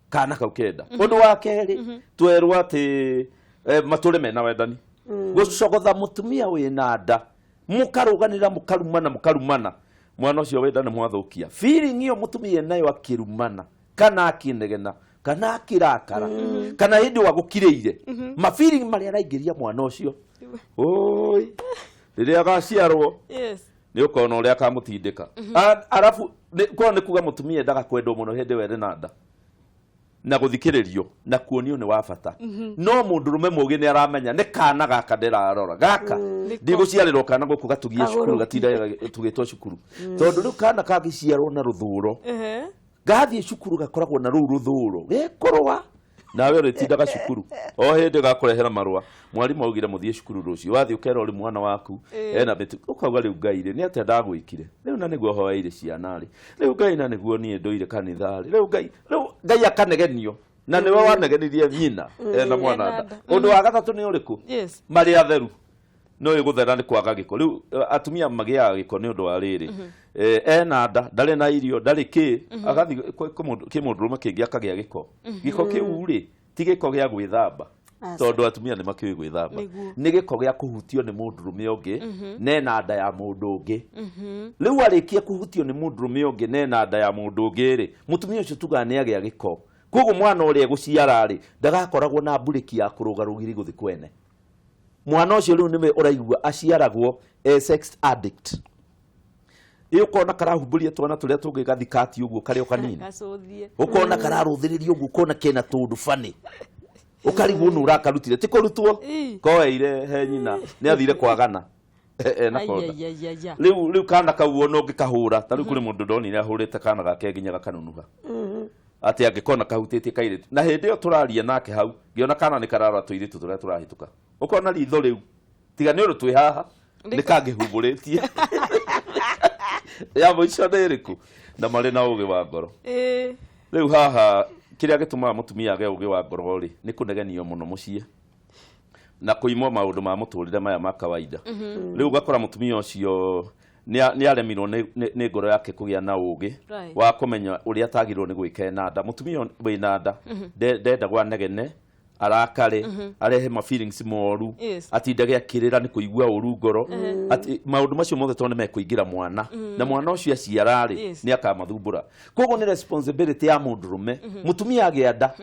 kana kau kenda ũndũ wa kerĩ twerwo atĩ matũre mena wendani gũcogotha mũtumia wĩna nda mũkarũganĩra mũkarumana mwana ũcio wenda nĩ mwathũkia feeling iyo mũtumia nayo akĩrumana kana akĩnegena kana akĩrakara kana hĩndĩ wa gũkirĩire ma feeling marĩa araingĩria mwana ũcio oi rĩrĩa agaciarwo nĩ ũkona ũrĩa akamũtindĩka arabu kwa nĩ kuga mũtumia endaga kwendwo mũno hĩndĩ were na nda na gũthikĩrĩrio na kuonio nĩ wa bata no mũndũrũme mũgĩ nĩ aramenya nĩ kana gaka ndĩrarora gaka ndigũciarĩrwo kana gũkũ gatugie cukuru gatinda tugĩtwo cukuru tondũ rĩu kana kangĩciarwo na rũthũũro gathiĩ cukuru gakoragwo na rũu rũthũũro gĩkũrũa nawe ũrĩtindaga cukuru o hĩndĩ gakũrehera marũa mwarimũ augire mũthiĩ cukuru rũciũ wathiĩ ũkera ũrĩ mwana waku ena mĩtu ũkauga rĩu Ngai rĩ nĩ atĩa ndagwĩkire rĩu na nĩguo hoeire ciana rĩ rĩu Ngai na nĩguo niĩ ndũire kanitha rĩ rĩu Ngai akanegenio na nĩwe wanegenirie nyina ena mwana nda ũndũ wa gatatũ nĩ ũrĩkũ marĩ atheru no ĩgũthera nĩ kwaga gĩko rĩu atumia magĩaga gĩko nĩ ũndũ wa rĩrĩ ena nda ndarĩ na irio ndarĩ kĩ agathi kĩmũndũrũme kĩngĩ akagĩa gĩko kĩu rĩ ti gĩko gĩa gwĩthamba tondũ atumia nĩ makĩũĩ gwĩthamba nĩ gĩko gĩa kũhutio nĩ mũndũrũme ũngĩ nena nda ya mũndũ ũngĩ rĩu arĩkia kũhutio nĩ mũndũrũme ũngĩ nena nda ya mũndũ ũngĩ rĩ mũtumia ũcio tuga nĩ agĩa gĩko koguo mwana uria guciara ri ndagakoragwo na mburiki ya kuruga rugiri guthi kwene mwana ucio riu nime uraigua aciaragwo sex addict ukona karahumburia twana turia tungi gathikati uguo kari kanini ukona kararuthiriria uguo kona kena tundu fani ukarigwo nu urakarutire ti kurutwo koeire he nyina ni athire kwagana riu kana kau no ngikahura ta riu kuri mundu ndoni ni ahurite kana gake nginya gakanunuha ati angikona kahutĩtie kairitu na hindi yo turaria nake hau ngiona kana ni karara tuiritu turia turahituka ukona ritho riu tiga ni uru twi haha ni kangihumburĩtie ya muico ndiriku na mari na ugi wa ngoro riu haha kiria gitumaga mutumia age ugi wa ngoro ri ni kunegenio muno mucie na kuimwa maundu ma muturire maya ma kawaida riu gakora mutumia ucio ni aremirwo ni ngoro yake kugia na ugi wa kumenya uria tagirwo ni gwika nanda mutumia we nanda ndenda gwa negene arakare arehe ma feelings moru atindage akirira ni kuigua uru ngoro ati maundu macio mothe tone mekuingira mwana na mwana ucio aciarari ni akamathumbura koguo ni responsibility ya mundurume mutumia agianda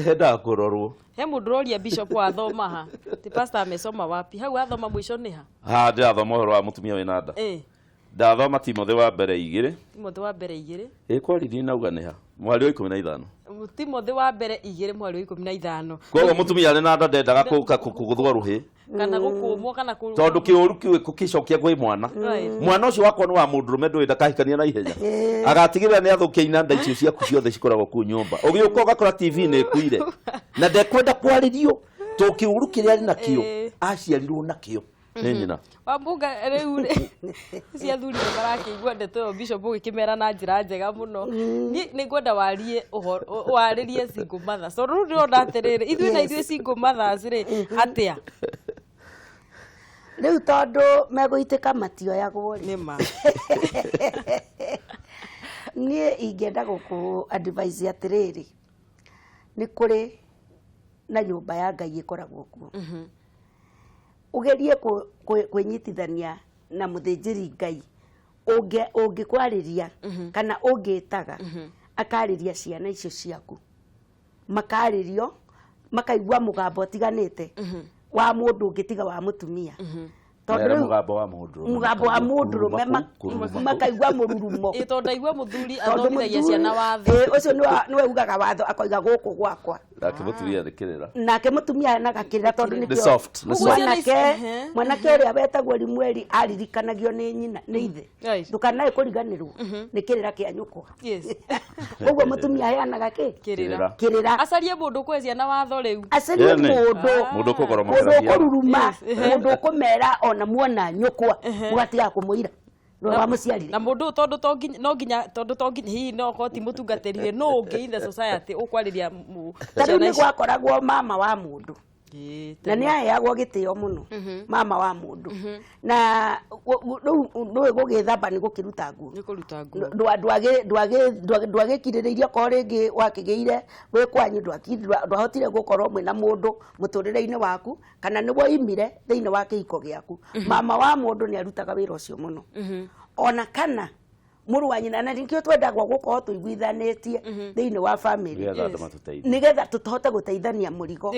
henda ngororwo he mundu roria bishop athoma ha ti pastor amesoma wapi hau athoma mwisho ni ha ndathoma horo wa mutumia we nanda ndathoma Timothy wa mbere 2 Timothy wa mbere 2 kwarithi nauga ni ha mwari wa 15 Timothy wa mbere 2 mwari wa 15 koguo mutumia ari nanda ndendaga kuguthwa ruhi kana gukumwo kana tondu kiuru kiwe kukicokia gwi mwana ucio wakwa ni wa mundurume ndwenda kahikania na ihenya agatigirira ni athukia inanda icio ciaku ciothe cikoragwo ku nyumba ugiuka ugakora TV ni kuire na ndekwenda kwaririo to kiuru kiria ari nakio aciarirwo nakio ni nyina wambunga riu cia thuri marakigua ndeto yo bishop ukimera na njira njega muno ni ngwenda warie waririe single mother so ru ndio ndaterere ithui na ithui single mothers ri atia riu tondu meguitika matioyagwo nima nie ingenda guku advice atiriri ni kuri na nyumba ya Ngai ikoragwo kuo ugerie kwenyitithania na muthinjiri Ngai ungikwariria kana ungitaga akariria ciana icio ciaku makaririo makaigua mugambo tiganite wa mundu ungitiga wa mutumia tondu mugambo wa mundu makaigua mururumo tondu aigua muthuri athomithagia ciana watho ucio niwe ugaga watho akoiga guku gwakwa nake mutumia thikirira nake mutumia nagakirira tondu ni soft mwanake uria wetagwo rimweri aririkanagio ni nyina ni ithe ndukanae kuriganirwo ni kirira kia nyukwa uguo mutumia heanaga kirira acarie mundu kwe ciana watho riu acarie mundu kururuma mundu kumera ona muona nyukwa mugatiga kumuira wa muciarire na mundu tondu no nginya hi no koti mutungatirire no ungi in the society ukwariria tari ni gwakoragwo mama wa mundu na ni aheagwo gitio muno mama wa mundu na no gugithamba ni gukiruta nguo ndwagikiririria ko ringi wakigeire we kwanyu ndwahotire gukorwo mwina mundu muturire-ini waku kana niwo imire thiini wa kihiko giaku mama wa mundu ni arutaga wira ucio muno ona kana muru wa nyina na nikio twendagwo gukorwo tuiguithanitie thiini wa family nigetha tutohote guteithania murigo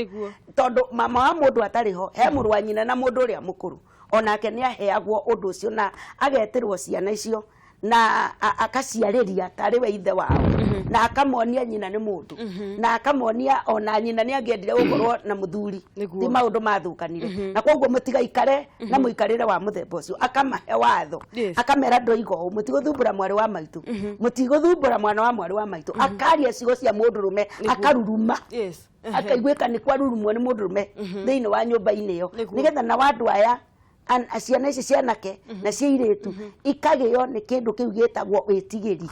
tondu mama wa mundu atariho he muru wa nyina na mundu uria mukuru onake ni aheagwo undu ucio na agetirwo ciana icio na akaciariria tari we ithe wao na akamonia nyina ni mundu na akamonia ona nyina ni angiendire gukorwo na muthuri ti maundu mathukanire na koguo mutigaikare na muikarire wa muthemba ucio akamahe watho akamera ndoigo mutiguthumbura mwari wa maitu mutiguthumbura mwana wa mwari wa maitu akaria cigo cia mundurume akaruruma akaigwika ni kwarurumwo ni mundurume thiini wa nyumba-ini iyo nigetha na wandu aya ciana ici cianake na ciiritu ikagio ni kindu kiu gitagwo witigiri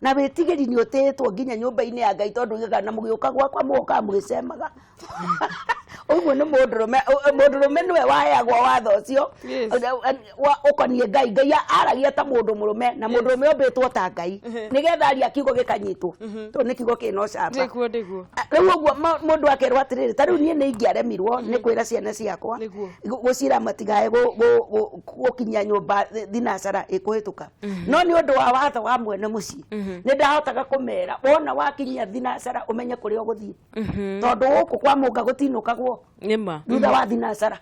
na witigiri ni utitwo nginya nyumba-ini ya Ngai tondu giga na mugiuka gwakwa mugoka mugicemaga uguo ni mundurume niwe waheagwo watho ucio ukoniĩ ngai aragia ta mundu murume na mundurume ombĩtwo ta ngai nigetha aria kiugo gikanyitwo to ni kiugo kino camba rĩu uguo mundu akerwo atirĩrĩ ta rĩu niĩ nĩ ingĩaremirwo nĩ kwĩra ciana ciakwa gũcira matigae gũkinyia nyũmba thinacara ĩkũhĩtũka no nĩ ũndũ wa watho wa mwene mũciĩ nĩ ndahotaga kũmera wona wakinyia thinacara ũmenye kũrĩa ũgũthiĩ tondũ gũkũ kwa mũnga gũtinũkagwo thutha wa thinacara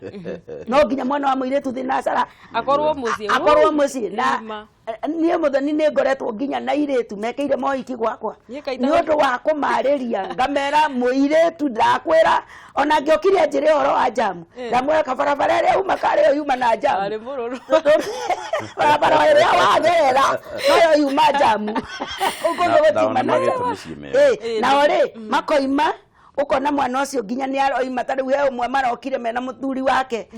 no nginya mwana wa mũirĩtu thinacara akorwo mũciĩ na niĩ mũthoni nĩ ngoretwo nginya na irĩtu mekeire mohiki gwakwa nĩ ũndũ wa kũmarĩria ngamera mũirĩtu ndakwĩra ona ngĩokire njĩre ũhoro wa jamu ndamwĩra kabarabara ĩrĩa uma karĩ yuma na jamu barabara ĩrĩa wagerera noyo yuma jamu nao rĩ makoima ukona mwana ucio nginya ni aroima ta riu he umwe marokire mena muthuri wake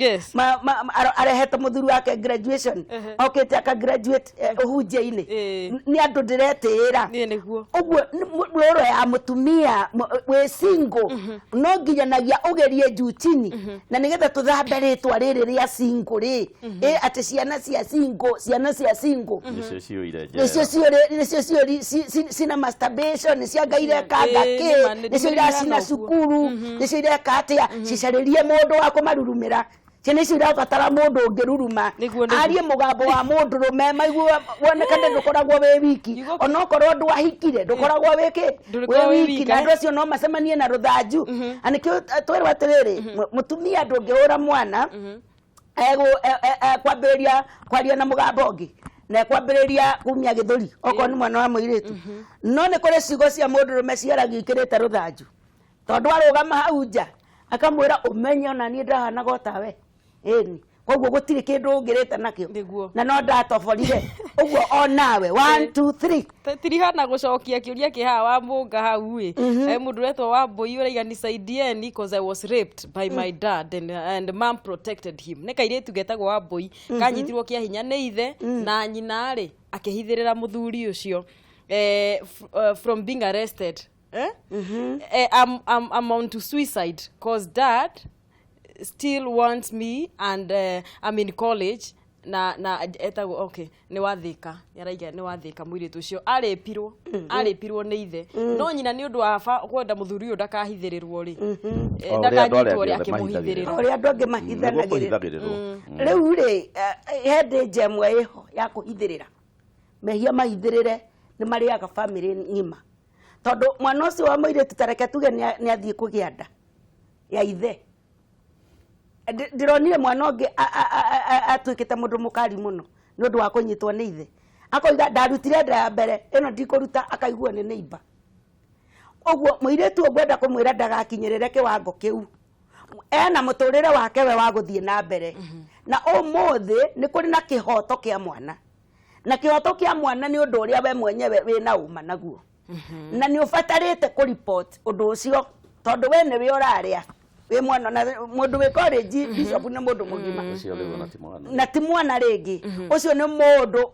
arehete muthuri wake graduation okete aka graduate uhunjia-ini ni andu ndiretira uguo roro ya mutumia we single no nginya nagia ugerie njutini na nigetha tuthambe ritwa riri ria single ri ati ciana cia single nicio ciori sina masturbation cia ngaire kangake nicio iracina cukuru nicio ireka atia cicaririe mundu wa kumarurumira ciana icio irabatara mundu ungiruruma arie mugambo wa mundu rume maigua wonekane ndukoragwo we wiki onokorwo ndwahikire ndukoragwo we wiki na ndio cio no macemanie na ruthanju anikio twirwa atiriri mutumia ndungihura mwana kwambĩrĩria kwaria na mugambo ũngĩ na kwambĩrĩria kumia gĩthũri okorwo nĩ mwana wa mũirĩtu no nĩ kũrĩ ciugo cia mũndũrũme ciaragio ikĩrĩte rũthanju tondũ arũgama hau nja akamwĩra ũmenye ona niĩ ndahanaga tawe ĩni koguo gũtirĩ kĩndũ ũngĩrĩte nakĩo na no ndatoborire ũguo o nawe 1 2 3 tirihana gũcokia kĩũria kĩhaha wa mũnga hau mũndũ wetwo wa Mbũi ũraiga nisaidieni because I was raped by my dad and mom protected him nĩ kairĩtu getagwo wa Mbũi kanyitirwo kĩa hinya nĩ ithe na nyina rĩ akĩhithĩrĩra mũthuri ũcio from being arrested I'm on to suicide cause dad still wants me and I'm in college na etagwo okay ni wathika yaraiga ni wathika mũirĩtu ũcio arĩpirwo nĩ ithe no nyina nĩ ũndũ wa kwenda mũthuri ũyũ ndakahithĩrĩrwo rĩ ndakanyitwo rĩ akĩmũhithĩrĩra ũrĩa andũ angĩ mahithagĩrĩrwo rĩu rĩ hĩndĩ njemwe ĩho ya kũhithĩrĩra mehia mahithĩrĩre nĩ marĩaga family ng'ima tondũ mwana ũcio wa mũirĩtu tareke tuge nĩ athiĩ kũgĩa nda ya ithe ndironire mwana ũngĩ atuĩkĩte mũndũ mũkari mũno nĩ ũndũ wa kũnyitwo nĩ ithe akoiga ndarutire nda ya mbere ĩno ndikũruta akaigua nĩ neighbor ũguo mũirĩtu ũngwenda kũmwĩra ndagakinyĩrĩre kĩwango kĩu ena mũtũrĩre wake we wa gũthiĩ na mbere na ũmũthĩ nĩ kũrĩ na kĩhoto kĩa mwana na kĩhoto kĩa mwana nĩ ũndũ ũrĩa we mwenyewe wĩna uma naguo na nĩ ũbatarĩte kũreport ũndũ ũcio tondũ we nĩwe ũrarĩa we mwana na mundu we college bishop nĩ mundu mugima na ti mwana rĩngĩ ucio nĩ mundu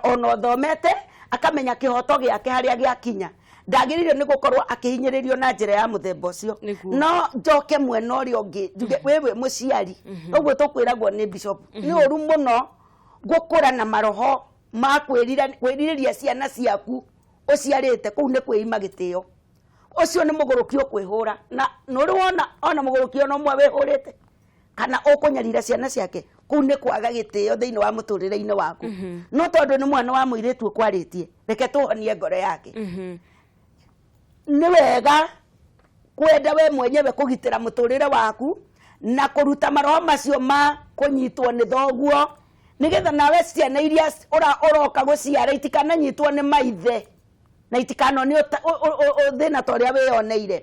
ona thomete akamenya kĩhoto gĩake harĩa gĩakinya ndagĩrĩire nĩ gũkorwo akĩhinyĩrĩrio na njĩra ya mũthemba ũcio no njoke mwena ũrĩa ũngĩ wewe mũciari ũguo tũkwĩragwo nĩ bishop nĩ ũru mũno gũkũra na maroho ma kwĩrirĩria ciana ciaku ũciarĩte kũu nĩ kwĩima gĩtĩo ucio nĩ mũgũrũkio kwĩhũra na nũrĩ wona ona mũgũrũkio no mwe wĩhũrĩte kana ũkũnyarira ciana ciake kũu nĩ kwaga gĩtĩo thĩinĩ wa mũtũrĩre-inĩ waku no tondũ nĩ mwana wa mũirĩtu ũkwarĩtie reke tũhonie ngoro yake nĩ wega kwenda we mwenyewe kũgitĩra mũtũrĩre waku na kũruta maroho macio ma kũnyitwo nĩ thoguo nigetha nawe ciana iria ũroka gũciara itikananyitwo nĩ maithe na itikano ni thina ta ũrĩa wĩyoneire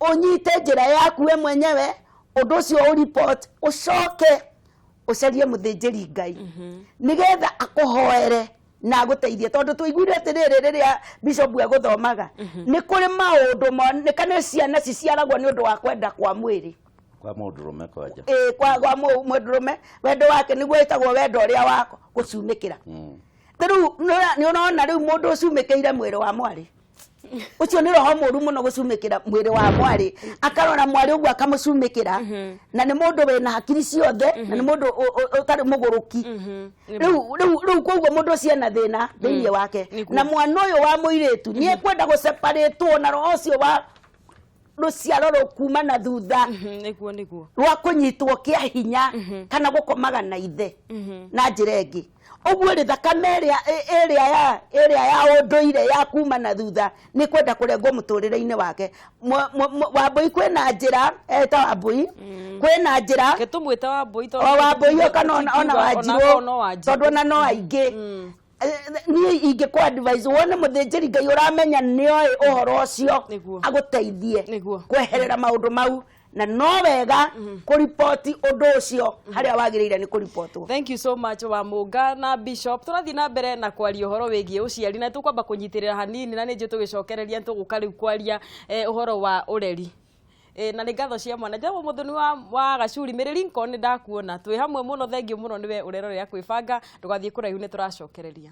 ũnyite njĩra yaku we mwenyewe ũndũ ũcio ũreport ũcoke ũcarie mũthĩnjĩri Ngai nigetha akũhoere na agũteithie tondũ tũiguire atĩrĩrĩ rĩrĩa bishop egũthomaga nĩ kũrĩ maũndũ nĩ kana ciana ciciaragwo nĩ ũndũ wa kwenda kwa mwĩrĩ kwa mũndũrũme kwanja kwa mũndũrũme wendo wake nĩguo wĩtagwo wendo ũrĩa wako gũcumĩkĩra rĩu nĩ ũrona rĩu mũndũ ũcumĩkĩire mwĩrĩ wa mwarĩ ucio ni roho moru muno gucumikira mwiri wa mwari akarora mwari uguo akamucumikira na ni mundu wina hakiri ciothe na ni mundu utari muguruki riu koguo mundu ucio na thina thiini wake na mwana uyu wa muiritu ni ekwenda guseparate na roho ucio wa ruciaro rukuma na thutha niguo rwa kunyitwo kia hinya kana gukomaga na ithe na njira ingi uguo ri thakame area ya unduire ya kuma na thutha ni kwenda kurengwo muturire-ini wake Wambui kwina njira eta Wambui kwina njira getumwita Wambui to Wambui kana ona Wanjiru tondu na no aingi ni inge kwa advise wone muthinjiri Ngai uramenya nioi uhoro ucio aguteithie kweherera maundu mau na no wega kuripoti undu ucio haria wagiriire ni kuripotwo. Thank you so much Wamunga na Bishop. Turathi na mbere na kwaria uhoro wigie uciari na tukwamba kunyitirira hanini na ninje tugicokereria tuguka riu kwaria uhoro wa ureri. Na nĩ ngatho cia mwana jawo muthuni wa Gacuri Mary Lincoln ndakuona twi hamwe muno thengio muno niwe urerorera kwibanga ndugathie kuraihu ni turacokereria.